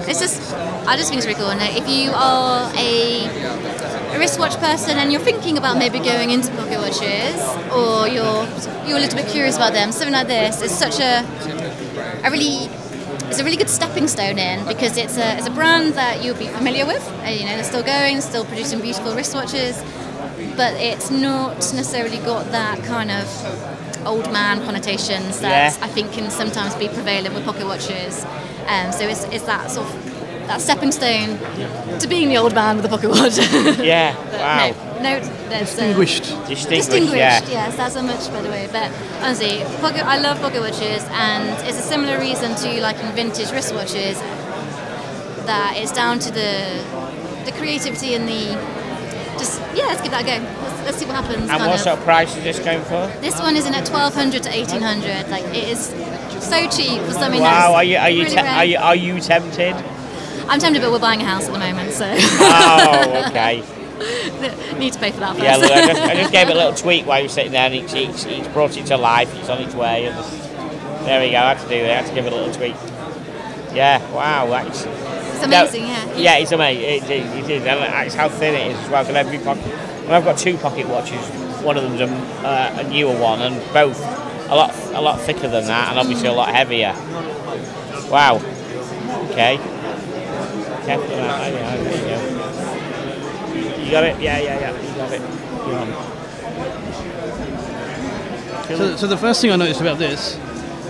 I just think it's really cool. And if you are a wristwatch person and you're thinking about maybe going into pocket watches, or you're a little bit curious about them, something like this is such it's a really good stepping stone in, because it's a brand that you'll be familiar with. You know, they're still going, still producing beautiful wristwatches, but it's not necessarily got that kind of old man connotations that I think can sometimes be prevalent with pocket watches. So it's that sort of that stepping stone to being the old man with a pocket watch. Yeah. Wow. No, that's distinguished. Yes, that's a much better way. But honestly, I love pocket watches, and it's a similar reason to liking vintage wristwatches. That it's down to the creativity and let's give that a go. Let's see what happens. And what sort of price is this going for? This one is in at $1,200 to $1,800. Like, it is so cheap for something. Wow, that's are you tempted? I'm tempted, but we're buying a house at the moment, so. Oh, okay. Need to pay for that first. Yeah, look, I just gave it a little tweak while you were sitting there, and it's brought it to life. It's on its way, and there we go. I had to do that. I had to give it a little tweak. Yeah, wow, it's amazing. Yeah, it's amazing. It is, and that's how thin it is as well. When I've got two pocket watches, one of them's a newer one, and both a lot thicker than that, and obviously a lot heavier. Wow. Okay. Careful with that. There you go. You got it? Yeah. You got it. So the first thing I noticed about this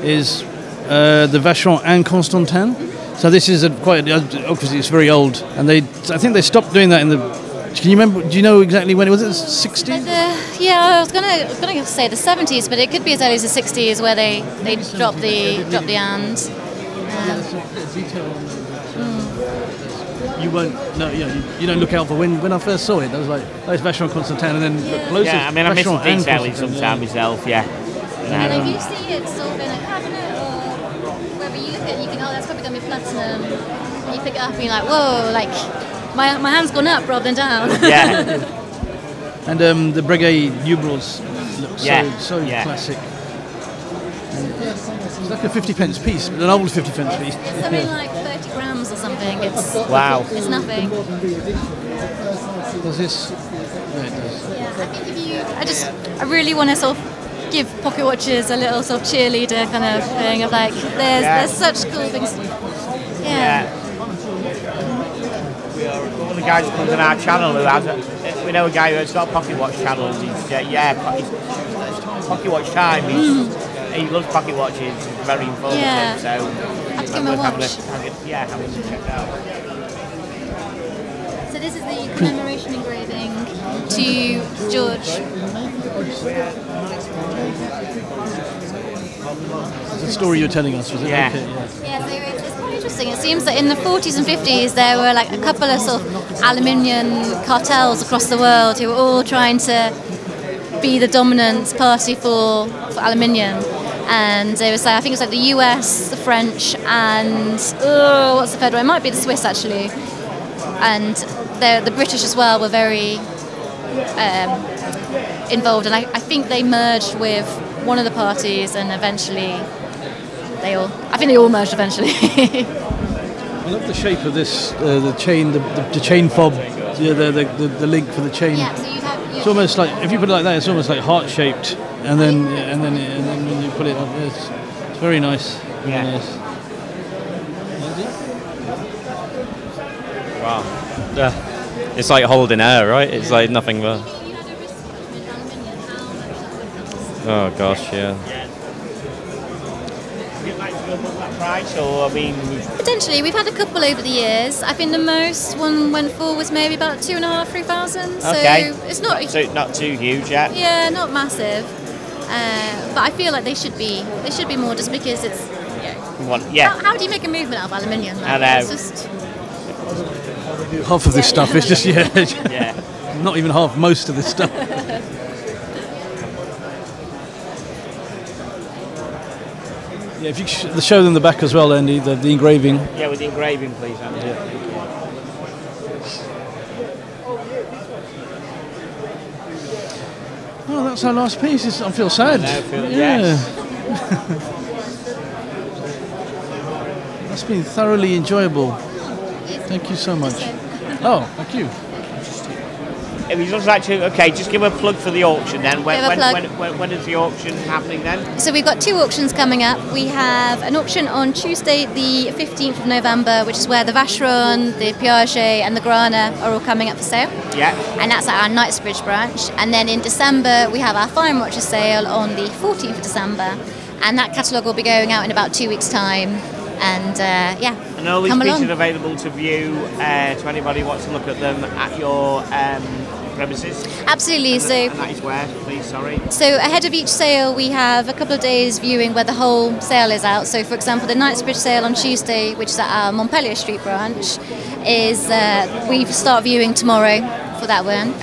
is the Vacheron Constantin. So this is obviously it's very old, and I think they stopped doing that in the. Can you remember? Do you know exactly when it was? It 60s? I was gonna say the 70s, but it could be as early as the 60s where they dropped the and. You won't know. You don't look out for when I first saw it. I was like, it's Vacheron Constantin, and then look closer. Yeah, I mean, I miss the detailing sometimes myself. Yeah. And if you see it sort of in a cabinet or wherever you look at it, you think, that's probably gonna be platinum. And you pick it up and you're like, whoa, like my hand's gone up rather than down. Yeah. And the Breguet numerals look so classic. It's like a 50p piece, but an old 50p piece. It's something like 30 grams or something. It's It's nothing. Does this? Yeah, it does. Yeah, I think I really want to sort of give pocket watches a little sort of cheerleader kind of thing of like, there's such cool things. Yeah. One of the guys who comes on our channel we know a guy who has got a pocket watch channel, and he's pocket watch time. He loves pocket watches. It's very informative. So I have to give him a watch. Having to check that out. So this is the commemoration engraving to George. The story you're telling us, was it? Yeah. So it's quite interesting. It seems that in the 40s and 50s there were like a couple of sort of aluminium cartels across the world who were all trying to be the dominant party for aluminium. And it was I think it was like the US, the French, and what's the third one? It might be the Swiss actually. And the British as well were very involved, and I think they merged with one of the parties, and eventually they all merged eventually. I love the shape of this, the chain, the chain fob, the link for the chain. Yeah, so it's almost like, if you put it like that, it's almost like heart shaped, and then when you put it up, it's very nice. Very nice. Wow. it's like holding air, right? It's like nothing but. Oh gosh, yeah. Would you like to go above that price, or I mean? Potentially, we've had a couple over the years. I think the most one went for was maybe about 2,500, 3,000. So it's not too huge yet. Yeah, not massive. But I feel like they should be more, just because it's. Yeah. How do you make a movement out of aluminium? I know. It's just half of this stuff is just yeah. Not even half. Most of this stuff. Yeah, if you show them the back as well, Andy, the engraving. Yeah, with the engraving, please, Andy. Yeah. Oh, that's our last piece. I feel sad. Yes. That's been thoroughly enjoyable. Thank you so much. Oh, thank you. If you just like to, just give a plug for the auction then. When is the auction happening then? So we've got 2 auctions coming up. We have an auction on Tuesday, the 15th of November, which is where the Vacheron, the Piaget, and the Grana are all coming up for sale. Yeah. And that's at our Knightsbridge branch. And then in December, we have our fine watches sale on the 14th of December, and that catalogue will be going out in about 2 weeks' time. And and all these pieces are available to view to anybody who wants to look at them at your premises? Absolutely. And that is where, please, sorry? So ahead of each sale, we have a couple of days viewing where the whole sale is out. So for example, the Knightsbridge sale on Tuesday, which is at our Montpellier Street branch, is we start viewing tomorrow for that one.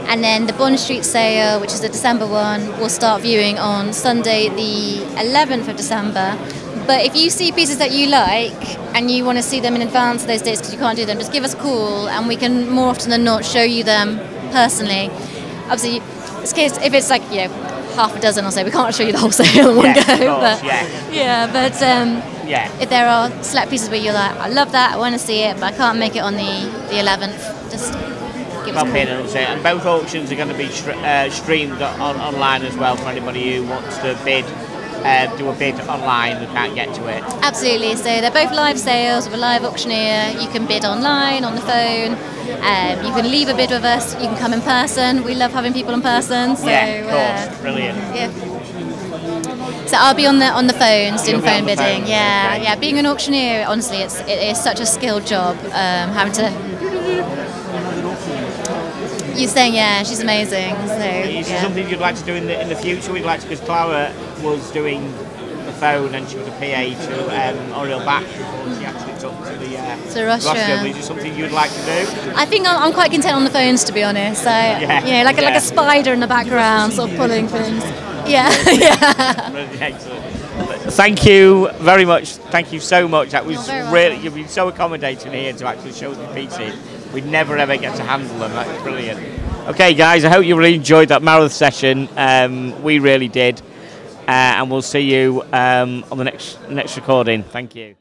And then the Bond Street sale, which is the December one, we'll start viewing on Sunday, the 11th of December. But if you see pieces that you like and you want to see them in advance of those days because you can't do them, just give us a call and we can more often than not show you them personally. Obviously, if it's like, half a dozen or so, we can't show you the whole sale in one go. But if there are select pieces where you're like, I love that, I want to see it, but I can't make it on the 11th, just give us a call. And both auctions are going to be streamed online as well for anybody who wants to bid. Do a bid online and can't get to it. Absolutely. So they're both live sales with a live auctioneer. You can bid online, on the phone. You can leave a bid with us. You can come in person. We love having people in person. So, of course. Brilliant. Yeah. So I'll be on the phones doing phone bidding. Phone. Yeah, Okay. yeah. Being an auctioneer, honestly, it is such a skilled job. Having to. You're saying, she's amazing. So, is it something you'd like to do in the future? We'd like to, because Clara was doing the phone and she was a PA to Oriel Bach before she actually took to the to Russia. Is it something you'd like to do? I think I'm quite content on the phones, to be honest. Like a spider in the background, sort of pulling things. Yeah. Excellent. Thank you very much. Thank you so much. That was really, you've been so accommodating here to actually show the pieces. We'd never ever get to handle them. That's brilliant. Okay, guys, I hope you really enjoyed that marathon session. We really did. And we'll see you on the next recording. Thank you.